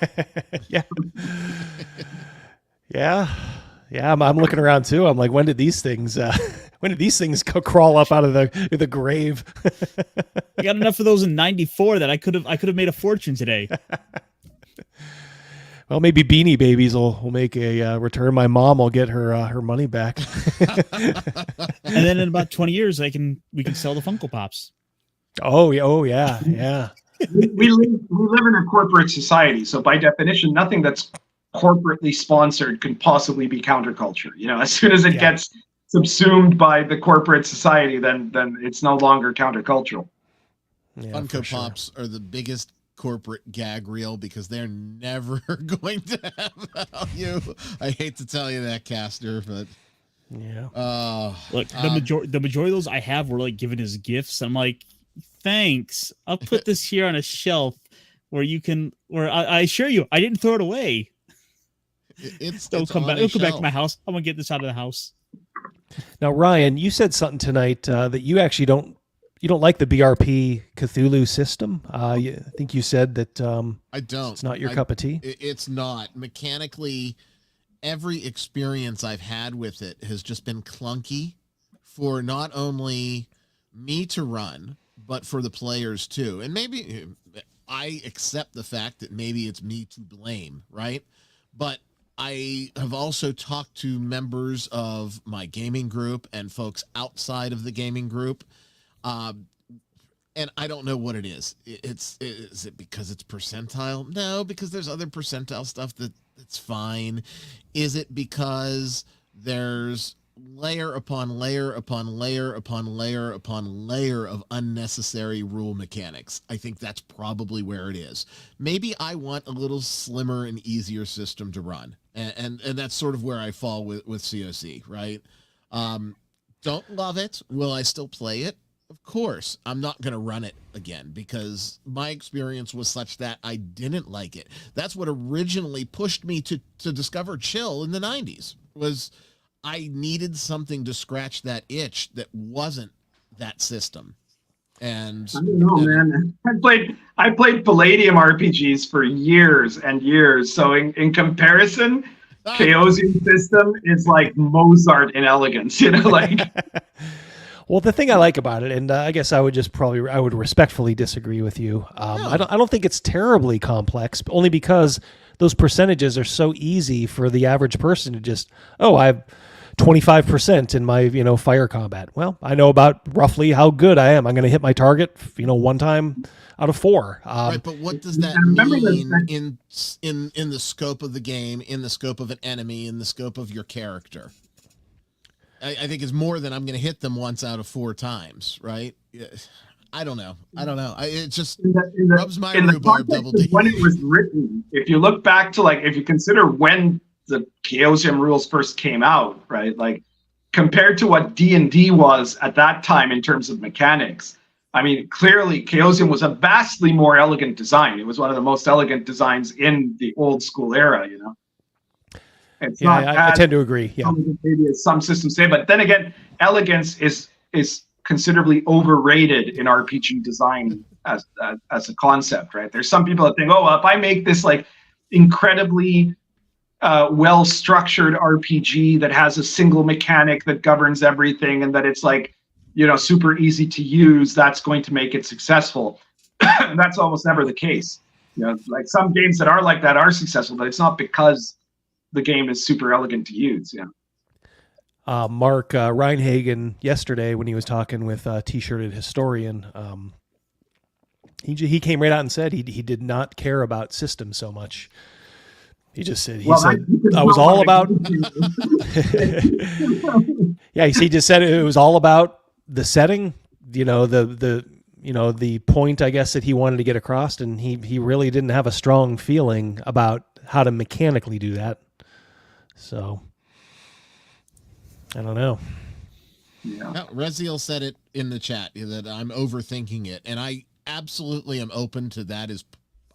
Yeah. I'm looking around too. I'm like, when did these things crawl up out of the grave? I got enough of those in '94 that I could have made a fortune today. Well, maybe Beanie Babies will make a return. My mom will get her money back. And then in about 20 years, we can sell the Funko Pops. Oh yeah. we live in a corporate society, so by definition, nothing that's corporately sponsored can possibly be counterculture. As soon as it gets subsumed by the corporate society, then it's no longer countercultural. Yeah, Funko Pops are the biggest corporate gag reel because they're never going to have value. I hate to tell you that, Caster, but look, the majority of those I have were like given as gifts. I'm like, thanks. I'll put this here on a shelf where I assure you, I didn't throw it away. It'll come back to my house. I'm gonna get this out of the house. Now, Ryan, you said something tonight that you actually don't like the BRP Cthulhu system. I think you said that I don't. It's not your cup of tea. It's not. Mechanically, every experience I've had with it has just been clunky for not only me to run, but for the players too. And maybe I accept the fact that maybe it's me to blame, right? But I have also talked to members of my gaming group and folks outside of the gaming group. And I don't know what it is. Is it because it's percentile? No, because there's other percentile stuff that's fine. Is it because there's layer upon layer upon layer upon layer upon layer of unnecessary rule mechanics? I think that's probably where it is. Maybe I want a little slimmer and easier system to run. And that's sort of where I fall with COC, right? Don't love it. Will I still play it? Of course. I'm not going to run it again because my experience was such that I didn't like it. That's what originally pushed me to discover Chill in the 90s, was I needed something to scratch that itch that wasn't that system. And I don't know, man. I played Palladium RPGs for years and years. So in comparison, Chaosium system is like Mozart in elegance, like. Well, the thing I like about it, and I guess I would respectfully disagree with you. I don't think it's terribly complex, only because those percentages are so easy for the average person to just, I have 25% in my, fire combat. Well, I know about roughly how good I am. I'm going to hit my target, one time out of 4. Right, but what does that mean in the scope of the game, in the scope of an enemy, in the scope of your character? I think it's more than I'm going to hit them once out of 4 times, right? I don't know. It just rubs my rhubarb double D. When it was written, if you look back to if you consider when the Chaosium rules first came out, right? Like compared to what D&D was at that time in terms of mechanics, I mean, clearly Chaosium was a vastly more elegant design. It was one of the most elegant designs in the old school era, It's I tend to agree. Yeah, maybe as some systems say, but then again, elegance is considerably overrated in RPG design as a concept, right? There's some people that think, if I make this incredibly well-structured RPG that has a single mechanic that governs everything, and that it's super easy to use, that's going to make it successful. That's almost never the case. Some games that are like that are successful, but it's not because the game is super elegant to use. Mark Reinhagen yesterday, when he was talking with T-shirted Historian, he came right out and said he did not care about systems so much. He just said I was all about. Yeah, he just said it was all about the setting. The point, I guess, that he wanted to get across, and he really didn't have a strong feeling about how to mechanically do that. So, I don't know. Yeah. Now, Reziel said it in the chat that I'm overthinking it, and I absolutely am open to that as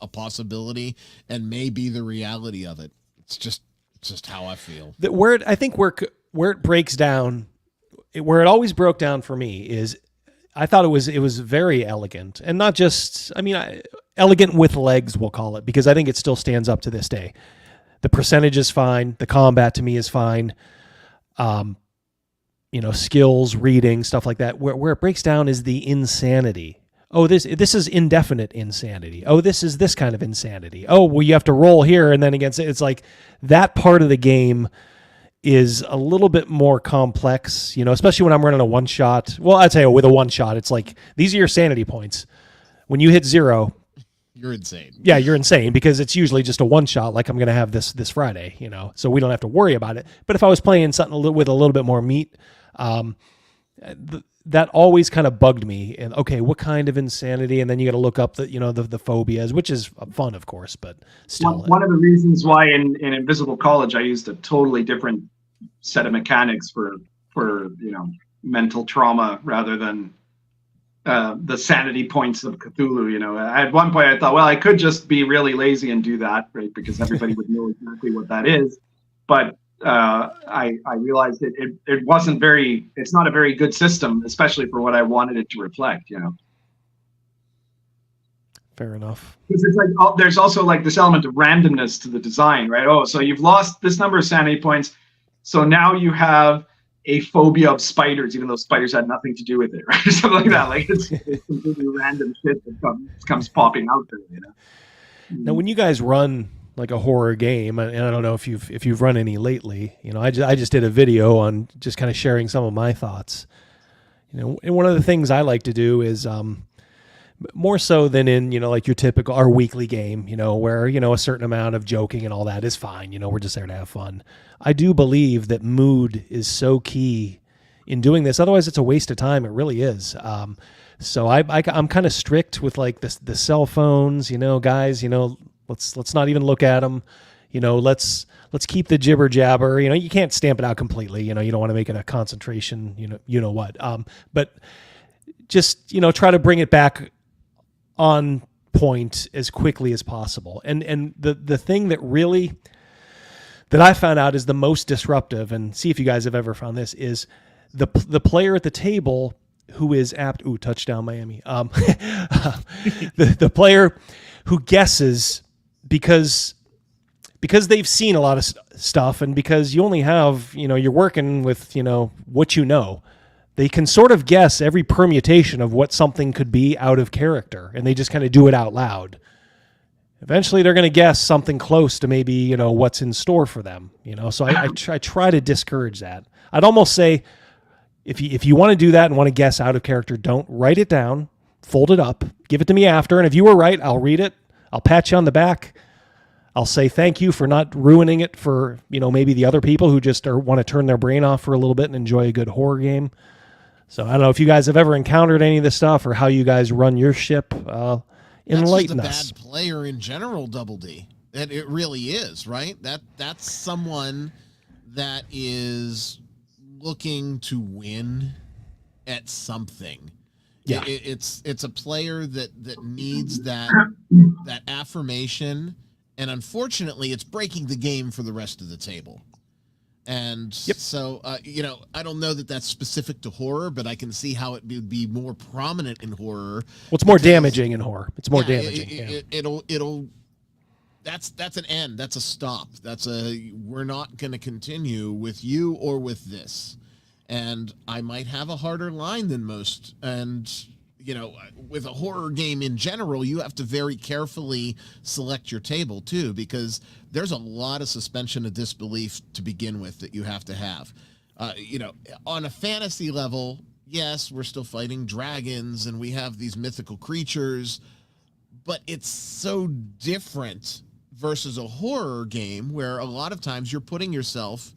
a possibility and may be the reality of it. It's just how I feel. Where it breaks down, where it always broke down for me is, I thought it was very elegant, and not just, elegant with legs, we'll call it, because I think it still stands up to this day. The percentage is fine. The combat to me is fine. Skills, reading, stuff like that. Where it breaks down is the insanity. Oh, this is indefinite insanity. Oh, this is this kind of insanity. Oh, well, you have to roll here and then against it. It's like that part of the game is a little bit more complex, especially when I'm running a one shot. Well, I'd say with a one shot, it's like, these are your sanity points. When you hit 0, you're insane. Yeah, you're insane, because it's usually just a one shot, like I'm going to have this Friday, so we don't have to worry about it. But if I was playing something with a little bit more meat, that always kind of bugged me. And okay, what kind of insanity? And then you got to look up the phobias, which is fun, of course, but still. One of the reasons why in Invisible College I used a totally different set of mechanics for mental trauma rather than the sanity points of Cthulhu. At one point I thought, well, I could just be really lazy and do that, right? Because everybody would know exactly what that is. But I realized it wasn't it's not a very good system, especially for what I wanted it to reflect, Fair enough. Because it's there's also this element of randomness to the design, right? Oh, so you've lost this number of sanity points, so now you have a phobia of spiders, even though spiders had nothing to do with it, right? Something like that. It's completely random shit that comes popping out there, Now, when you guys run like a horror game, and I don't know if you've run any lately, I just did a video on just kind of sharing some of my thoughts. And one of the things I like to do is more so than in like your typical our weekly game, where a certain amount of joking and all that is fine. We're just there to have fun. I do believe that mood is so key in doing this. Otherwise, it's a waste of time. It really is. So I'm kind of strict with the cell phones. Guys. Let's not even look at them. Let's keep the jibber jabber. You can't stamp it out completely. You don't want to make it a concentration. What. But just try to bring it back on point as quickly as possible. And the thing that I found out is the most disruptive, and see if you guys have ever found this, is the player at the table who is apt. Ooh, touchdown Miami. The player who guesses because because they've seen a lot of stuff, and because you only have, you're working with, what they can sort of guess every permutation of what something could be out of character, and they just kind of do it out loud. Eventually, they're going to guess something close to maybe, what's in store for them, So I try to discourage that. I'd almost say, if you want to do that and want to guess out of character, don't write it down, fold it up, give it to me after, and if you were right, I'll read it, I'll pat you on the back, I'll say thank you for not ruining it for, maybe the other people who just want to turn their brain off for a little bit and enjoy a good horror game. So I don't know if you guys have ever encountered any of this stuff or how you guys run your ship. Enlighten us. That's just a bad player in general, Double D. It really is, right? That's someone that is looking to win at something. Yeah. It's a player that needs that affirmation, and unfortunately, it's breaking the game for the rest of the table. And so, I don't know that that's specific to horror, but I can see how it would be more prominent in horror. Well, it's more damaging in horror. It's more damaging. It'll. That's an end. That's a stop. We're not going to continue with you or with this. And I might have a harder line than most. And, with a horror game in general, you have to very carefully select your table too, because there's a lot of suspension of disbelief to begin with that you have to have. On a fantasy level, yes, we're still fighting dragons and we have these mythical creatures, but it's so different versus a horror game where a lot of times you're putting yourself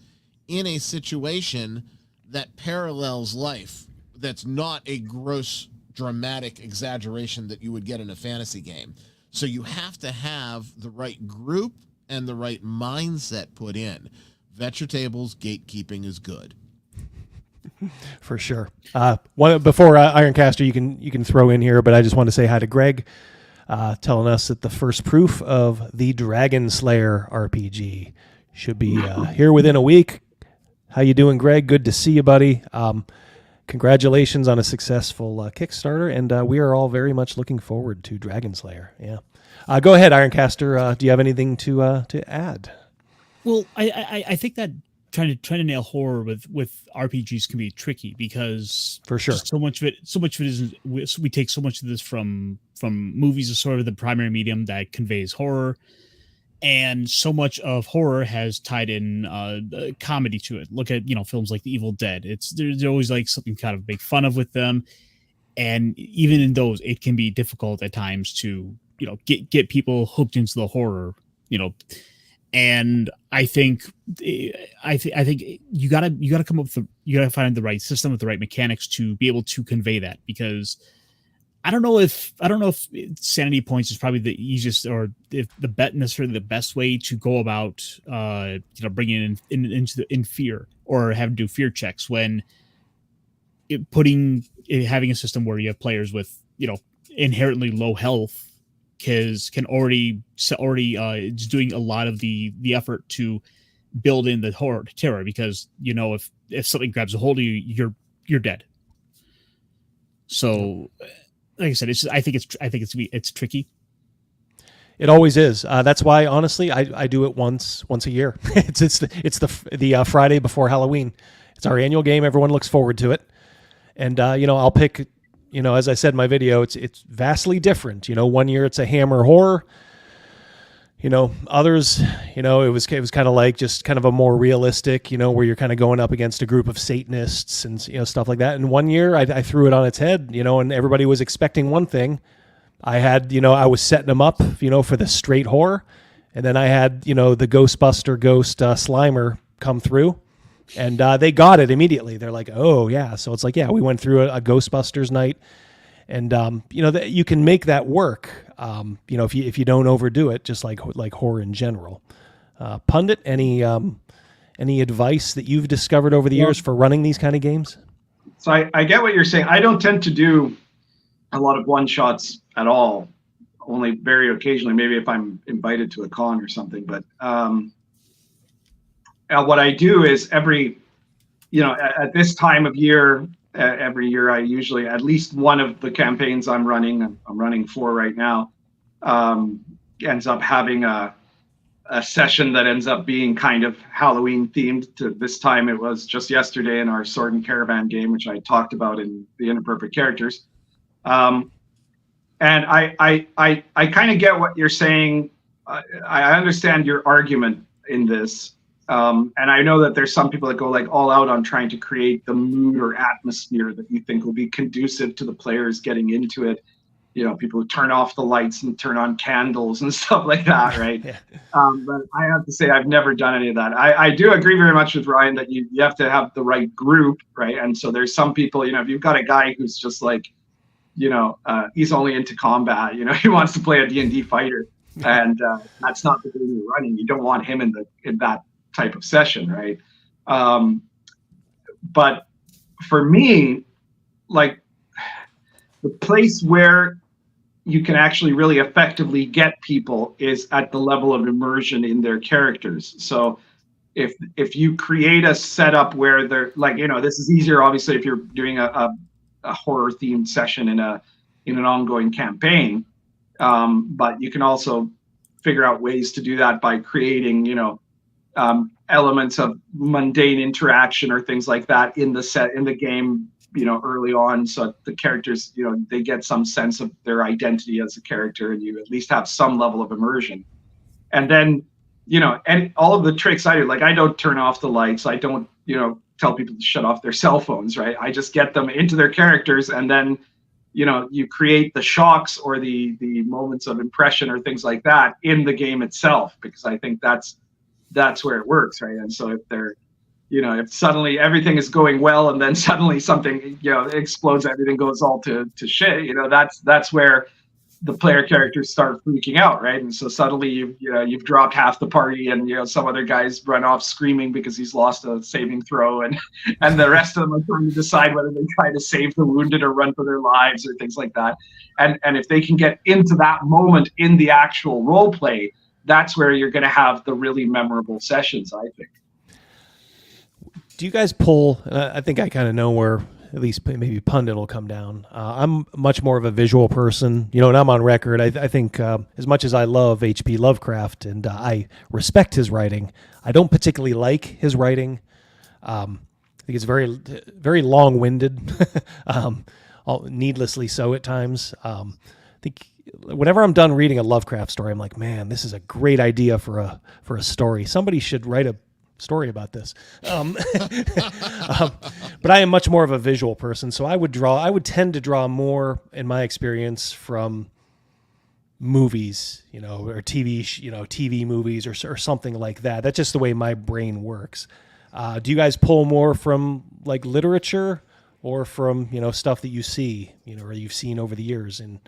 in a situation that parallels life. That's not a gross, dramatic exaggeration that you would get in a fantasy game. So you have to have the right group and the right mindset put in. Vet your tables, gatekeeping is good. For sure. Before Ironcaster, you can throw in here, but I just want to say hi to Greg, telling us that the first proof of the Dragon Slayer RPG should be here within a week. How you doing, Greg? Good to see you, buddy. Congratulations on a successful Kickstarter, and we are all very much looking forward to Dragon Slayer. Yeah. Go ahead, Ironcaster. Do you have anything to add? Well, I think that trying to nail horror with RPGs can be tricky because for sure so much of it isn't. We take so much of this from movies as sort of the primary medium that conveys horror, and so much of horror has tied in comedy to it. Look at films like The Evil Dead. There's always like something kind of make fun of with them, and even in those, it can be difficult at times to get people hooked into the horror. And I think you gotta come up with you gotta find the right system with the right mechanics to be able to convey that, because I don't know if sanity points is probably the easiest or if necessarily the best way to go about bringing in fear or having to do fear checks when having a system where you have players with inherently low health can already is doing a lot of the effort to build in the horror terror, because if something grabs a hold of you, you're dead. So like I said, I think it's tricky. It always is. That's why, honestly, I do it once a year. it's the Friday before Halloween. It's our annual game. Everyone looks forward to it, and I'll pick. As I said in my video, it's vastly different. One year it's a Hammer horror. Others, it was kind of like just kind of a more realistic, where you're kind of going up against a group of Satanists and stuff like that. And one year I threw it on its head, and everybody was expecting one thing. I had, I was setting them up, for the straight horror, and then I had, the Ghostbuster ghost Slimer come through. And they got it immediately. They're like, "Oh yeah!" So it's like, yeah, we went through a Ghostbusters night, and that you can make that work. If you don't overdo it, just like horror in general. Pundit, any advice that you've discovered over the years for running these kind of games? So I get what you're saying. I don't tend to do a lot of one shots at all. Only very occasionally, maybe if I'm invited to a con or something, but. What I do is at this time of year, every year I usually, at least one of the campaigns I'm running 4 right now, ends up having a a session that ends up being kind of Halloween themed. To this time, it was just yesterday in our Sword and Caravan game, which I talked about in the Inappropriate Characters. And I kind of get what you're saying. I understand your argument in this. And I know that there's some people that go like all out on trying to create the mood or atmosphere that you think will be conducive to the players getting into it. You know, people who turn off the lights and turn on candles and stuff like that, right? Yeah. But I have to say, I've never done any of that. I do agree very much with Ryan that you have to have the right group, right? And so there's some people, you know, if you've got a guy who's just like, you know, he's only into combat, you know, he wants to play a D&D fighter, and that's not the game you're running. You don't want him in that type of session, right? But for me, like, the place where you can actually really effectively get people is at the level of immersion in their characters. So if you create a setup where they're like, you know, this is easier obviously if you're doing a horror themed session in an ongoing campaign, but you can also figure out ways to do that by creating, you know, elements of mundane interaction or things like that in the game, you know, early on, so the characters, you know, they get some sense of their identity as a character, and you at least have some level of immersion. And then, you know, and all of the tricks I do, like, I don't turn off the lights, I don't, you know, tell people to shut off their cell phones, right? I just get them into their characters, and then, you know, you create the shocks or the moments of impression or things like that in the game itself, because I think that's where it works, right? And so if they're, you know, if suddenly everything is going well and then suddenly something, you know, explodes, everything goes all to shit, you know, that's where the player characters start freaking out, right? And so suddenly you've dropped half the party, and, you know, some other guys run off screaming because he's lost a saving throw, and the rest of them are trying to decide whether they try to save the wounded or run for their lives or things like that. And if they can get into that moment in the actual role play, that's where you're going to have the really memorable sessions, I think. Do you guys pull? I think I kind of know where at least maybe Pundit will come down. I'm much more of a visual person, you know, and I'm on record. I think as much as I love H.P. Lovecraft and I respect his writing, I don't particularly like his writing. I think it's very, very long-winded, needlessly so at times. I think whenever I'm done reading a Lovecraft story, I'm like, man, this is a great idea for a story. Somebody should write a story about this. But I am much more of a visual person, so I would tend to draw more, in my experience, from movies, you know, or TV movies or something like that. That's just the way my brain works. Do you guys pull more from like literature or from, you know, stuff that you see, you know, or you've seen over the years in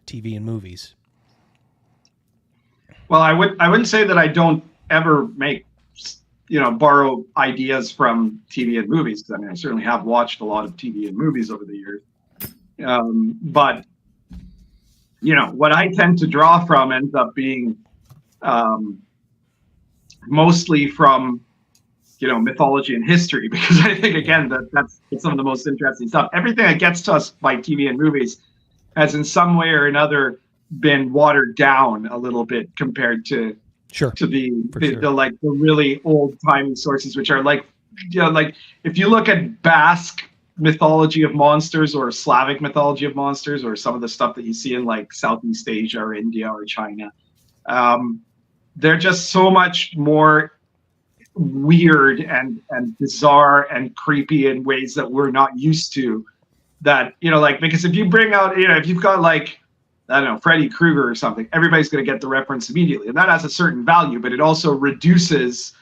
TV and movies? Well, I wouldn't say that I don't ever borrow ideas from TV and movies, because I mean, I certainly have watched a lot of TV and movies over the years. But, you know, what I tend to draw from ends up being mostly from, you know, mythology and history, because I think, again, that's some of the most interesting stuff. Everything that gets to us by TV and movies has in some way or another been watered down a little bit compared to the like the really old timey sources, which are like, you know, like if you look at Basque mythology of monsters or Slavic mythology of monsters, or some of the stuff that you see in like Southeast Asia or India or China, they're just so much more weird and bizarre and creepy in ways that we're not used to. That, you know, like, because if you bring out, you know, if you've got like, I don't know, Freddy Krueger or something, everybody's going to get the reference immediately. And that has a certain value, but it also reduces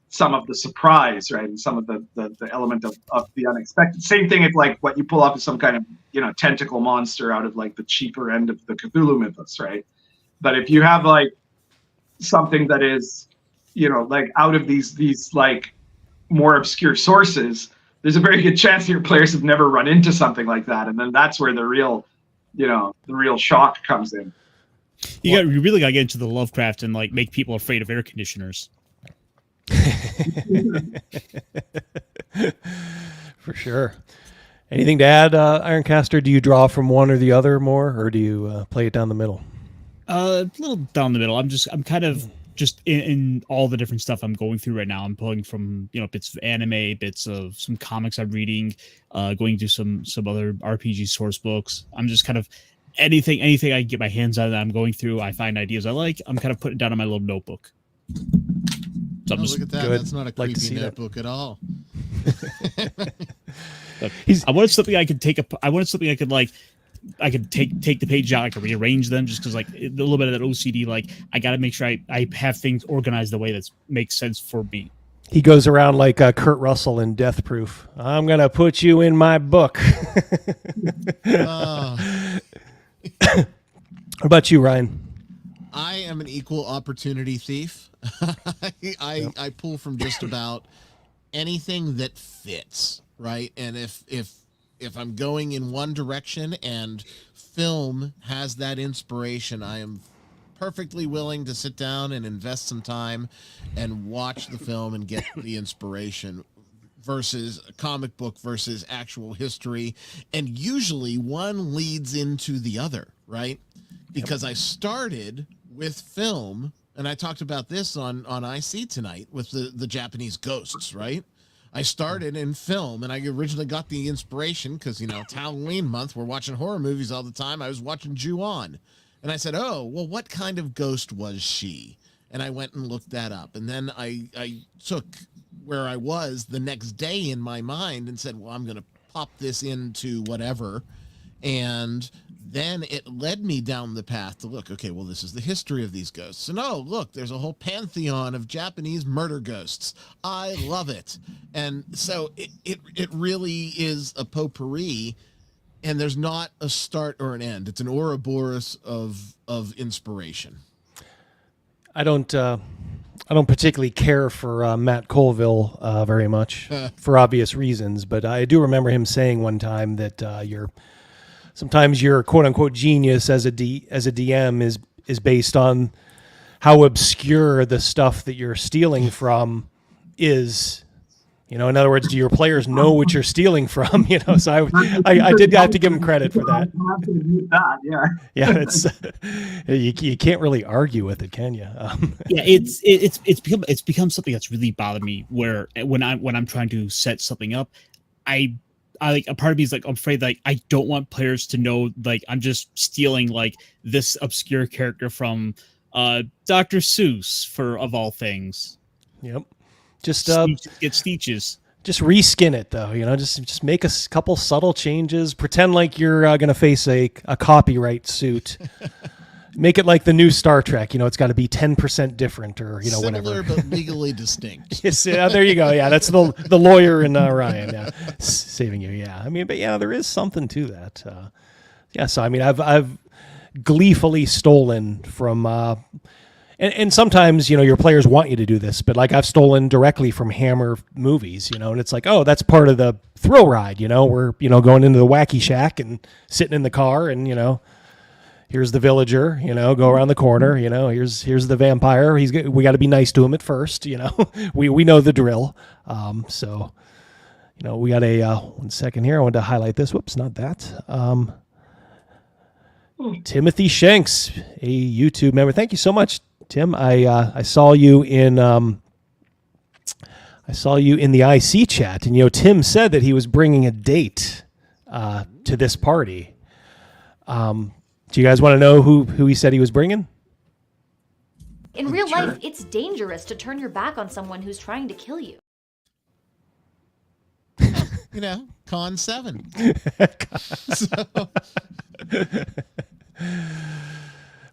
some of the surprise, right? And some of the element of the unexpected. Same thing if like what you pull off is some kind of, you know, tentacle monster out of like the cheaper end of the Cthulhu mythos, right? But if you have like something that is, you know, like out of these like more obscure sources, there's a very good chance that your players have never run into something like that. And then that's where the real shock comes in. You really got to get into the Lovecraft and like make people afraid of air conditioners. For sure. Anything to add, Ironcaster? Do you draw from one or the other more, or do you play it down the middle? A little down the middle. I'm kind of just in all the different stuff I'm going through right now. I'm pulling from, bits of anime, bits of some comics I'm reading, going to some other RPG source books. I'm just kind of anything I can get my hands on that I'm going through. I find ideas I like. I'm kind of putting it down on my little notebook. So Look at that. good. That's not a Like to creepy see that. notebook at all. I wanted something I could take I wanted something I could like. I could take the pages out. I could rearrange them just because, like, a little bit of that OCD. Like, I got to make sure I have things organized the way that makes sense for me. He goes around like Kurt Russell in Death Proof. I'm gonna put you in my book. What about you, Ryan? I am an equal opportunity thief. I pull from just about anything that fits, right? And if I'm going in one direction and film has that inspiration, I am perfectly willing to sit down and invest some time and watch the film and get the inspiration versus a comic book versus actual history. And usually one leads into the other, right? Because I started with film, and I talked about this on IC tonight with the Japanese ghosts, right? I started in film, and I originally got the inspiration because, it's Halloween month. We're watching horror movies all the time. I was watching Ju-On, and I said, oh, well, what kind of ghost was she? And I went and looked that up. And then I took where I was the next day in my mind and said, well, I'm going to pop this into whatever. And then it led me down the path to look, okay, well, this is the history of these ghosts. And oh, look, there's a whole pantheon of Japanese murder ghosts. I love it. And so it really is a potpourri, and there's not a start or an end. It's an Ouroboros of inspiration. I don't particularly care for Matt Colville very much for obvious reasons, but I do remember him saying one time that sometimes your quote unquote genius as a DM is based on how obscure the stuff that you're stealing from is. In other words, do your players know what you're stealing from? So I did have to give him credit for that. Yeah, it's you can't really argue with it, can you? Yeah, it's become something that's really bothered me. Where when I'm trying to set something up, I like, a part of me is like, I'm afraid, like, I don't want players to know, like, I'm just stealing like this obscure character from Dr. Seuss, of all things. Yep. Just get Stitches. Just reskin it though, just make a couple subtle changes. Pretend like you're going to face a copyright suit. Make it like the new Star Trek. It's got to be 10% different, or Similar, whatever. but legally distinct. Yes, there you go. Yeah, that's the lawyer in Ryan. Yeah, saving you. Yeah, but yeah, there is something to that. So I've gleefully stolen from. And sometimes, your players want you to do this, but like I've stolen directly from Hammer movies, and it's like, oh, that's part of the thrill ride, we're, going into the wacky shack and sitting in the car and, here's the villager, go around the corner, here's the vampire. We got to be nice to him at first, we know the drill. So, we got a, 1 second here. I wanted to highlight this. Whoops, not that. Timothy Shanks, a YouTube member. Thank you so much, Tim. I saw you in the IC chat, and Tim said that he was bringing a date to this party. Do you guys want to know who he said he was bringing? In real life, it's dangerous to turn your back on someone who's trying to kill you. Con 7.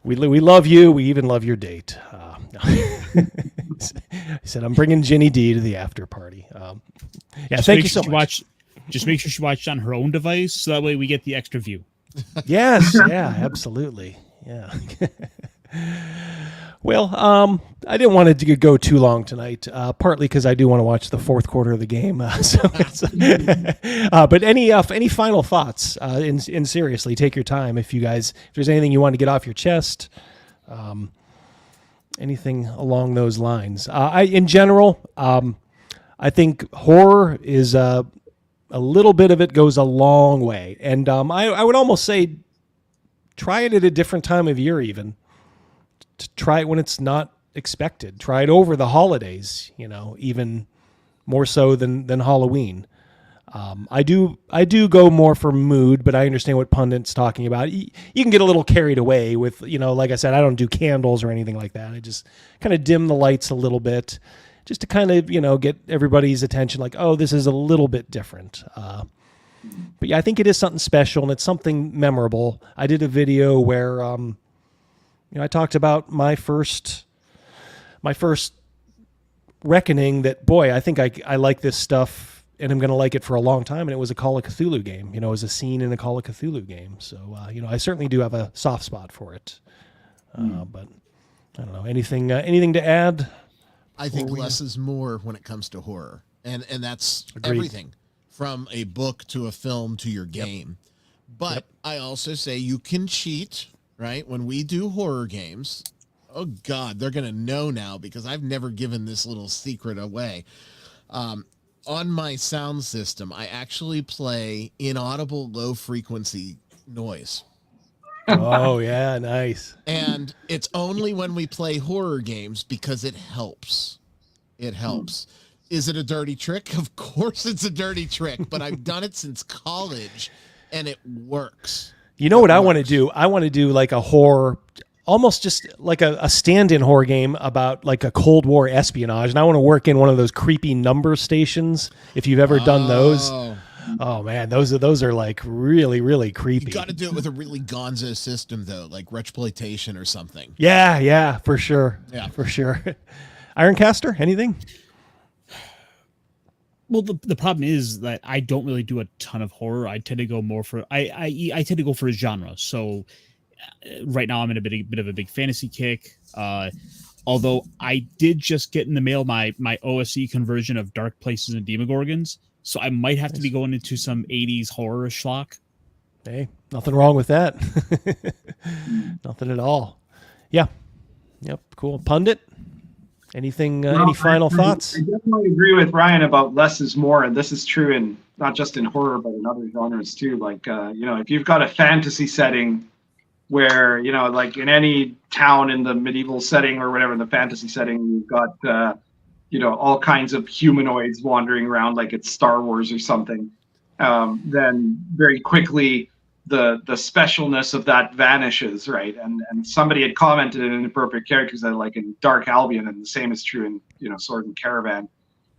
We love you. We even love your date. No. He said, I'm bringing Ginny D to the after party. Thank you so much. Just make sure she watched on her own device, so that way we get the extra view. Yes, yeah, absolutely. Yeah. Well, I didn't want it to go too long tonight, partly because I do want to watch the fourth quarter of the game. But any final thoughts? And seriously, take your time. If there's anything you want to get off your chest, anything along those lines. In general, I think horror is a little bit of it goes a long way, and I would almost say try it at a different time of year, even. To try it when it's not expected. Try it over the holidays, you know, even more so than Halloween. I do go more for mood, but I understand what Pundit's talking about. You can get a little carried away with, you know, like I said, I don't do candles or anything like that. I just kind of dim the lights a little bit just to kind of, you know, get everybody's attention like, oh, this is a little bit different. But yeah, I think it is something special and it's something memorable. I did a video where, you know, I talked about my first reckoning that, boy, I think I like this stuff and I'm going to like it for a long time. And it was a Call of Cthulhu game, you know, it was a scene in a Call of Cthulhu game. So, you know, I certainly do have a soft spot for it. But I don't know, anything to add? I think less is more when it comes to horror. And that's Agreed. everything from a book to a film to your game. But I also say you can cheat, right? When we do horror games, oh God, they're going to know now because I've never given this little secret away. On my sound system, I actually play inaudible low frequency noise. Oh yeah, nice. And it's only when we play horror games because it helps. It helps. Is it a dirty trick? Of course it's a dirty trick, but I've done it since college and it works. You know what I want to do? I want to do like a horror, almost just like a stand-in horror game about like a Cold War espionage. And I want to work in one of those creepy number stations. If you've ever done those. Oh man, those are like really, really creepy. You got to do it with a really gonzo system though, like Retroploitation or something. Yeah, for sure. Yeah. For sure. Ironcaster, anything? Well, the problem is that I don't really do a ton of horror. I tend to go more for I tend to go for a genre. So right now I'm in a bit of a big fantasy kick. Although I did just get in the mail my OSE conversion of Dark Places and Demogorgons, so I might have to be going into some 80s horror schlock. Hey, nothing wrong with that. Nothing at all. Yeah. Yep. Cool. Pundit, anything? Any final thoughts? I definitely agree with Ryan about less is more, and this is true in not just in horror but in other genres too. Like you know, if you've got a fantasy setting where, you know, like in any town in the medieval setting or whatever, the fantasy setting, you've got you know, all kinds of humanoids wandering around like it's Star Wars or something, then very quickly the specialness of that vanishes, right? And somebody had commented in Inappropriate Characters that like in Dark Albion, and the same is true in, you know, Sword and Caravan,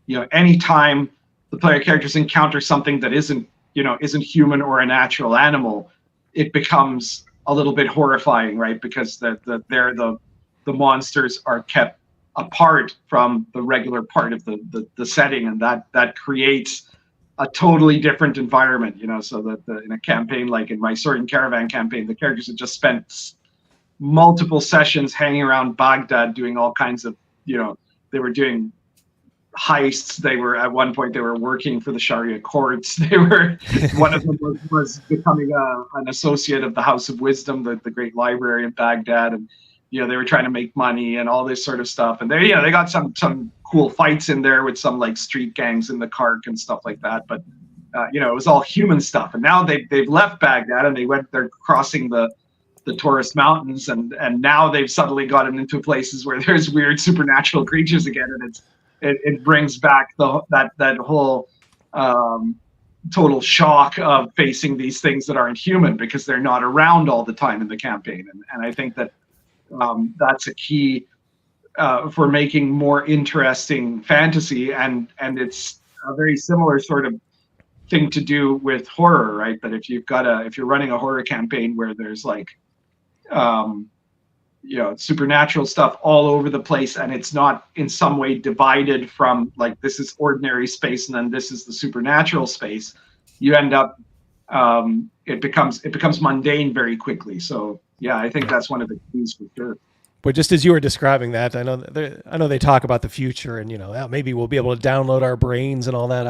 you know, anytime the player characters encounter something that isn't human or a natural animal, it becomes a little bit horrifying, right? Because the monsters are kept apart from the regular part of the setting, and that creates a totally different environment, you know. So that in a campaign like in my Sword and Caravan campaign, the characters had just spent multiple sessions hanging around Baghdad doing all kinds of, you know, they were doing heists. They were at one point they were working for the Sharia courts. They were one of them was becoming an associate of the House of Wisdom, the great library in Baghdad, and you know, they were trying to make money and all this sort of stuff. And they, you know, they got some cool fights in there with some like street gangs in the Kark and stuff like that. But you know, it was all human stuff. And now they've left Baghdad and they're crossing the Taurus Mountains, and now they've suddenly gotten into places where there's weird supernatural creatures again, and it brings back that whole total shock of facing these things that aren't human because they're not around all the time in the campaign. And I think that that's a key for making more interesting fantasy, and it's a very similar sort of thing to do with horror, right? That if you're running a horror campaign where there's like you know, supernatural stuff all over the place, and it's not in some way divided from like this is ordinary space and then this is the supernatural space, you end up it becomes mundane very quickly. So yeah, I think that's one of the keys for sure. But just as you were describing that, I know they talk about the future, and you know, maybe we'll be able to download our brains and all that.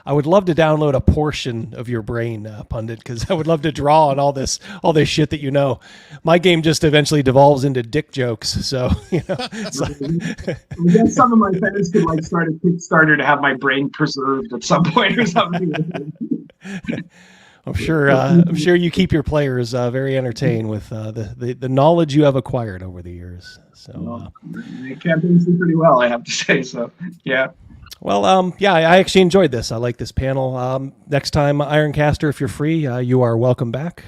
I would love to download a portion of your brain, Pundit, because I would love to draw on all this shit that you know. My game just eventually devolves into dick jokes, so you know. I guess some of my fans could like start a Kickstarter to have my brain preserved at some point or something. I'm sure you keep your players very entertained with the knowledge you have acquired over the years. So They campaigns do pretty well, I have to say. So yeah. well, yeah, I actually enjoyed this. I like this panel. Next time, Ironcaster, if you're free, you are welcome back.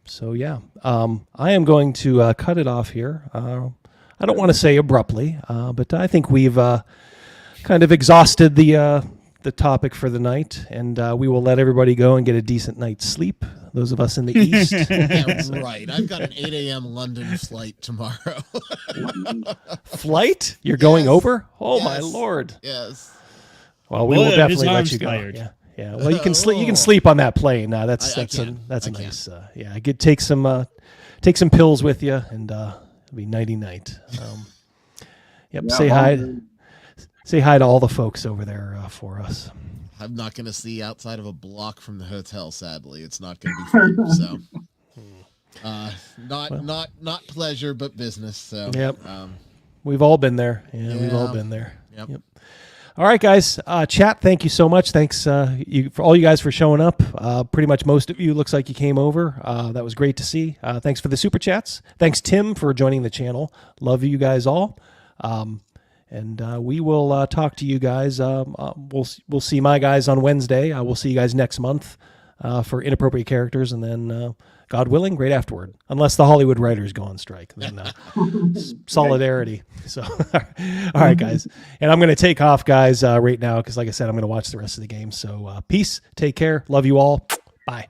So yeah, I am going to cut it off here. I don't want to say abruptly, but I think we've kind of exhausted the topic for the night, and we will let everybody go and get a decent night's sleep. Those of us in the east. Yeah, right. I've got an 8 a.m. London flight tomorrow. Flight? You're going Yes. over? Oh my Yes. Lord! Yes. Well, we Well, will his definitely let arm's you go. tired. Yeah, yeah. Well, you can sleep. You can sleep on that plane. That's I a can. that's a I can. nice. Yeah, take some pills with you, and it'll be nighty night. Yep. Yeah, Say well, hi. Say hi to all the folks over there for us. I'm not going to see outside of a block from the hotel. Sadly, it's not going to be fun. So, not pleasure, but business. So, Yep. We've all been there. Yeah, we've all been there. Yep. All right, guys. Chat, thank you so much. Thanks for all you guys for showing up. Pretty much most of you looks like you came over. That was great to see. Thanks for the super chats. Thanks, Tim, for joining the channel. Love you guys all. And we will talk to you guys. We'll see my guys on Wednesday. We'll see you guys next month for Inappropriate Characters, and then God willing, right afterward. Unless the Hollywood writers go on strike, then solidarity. So, all right, guys. And I'm going to take off, guys, right now because, like I said, I'm going to watch the rest of the game. So, peace. Take care. Love you all. Bye.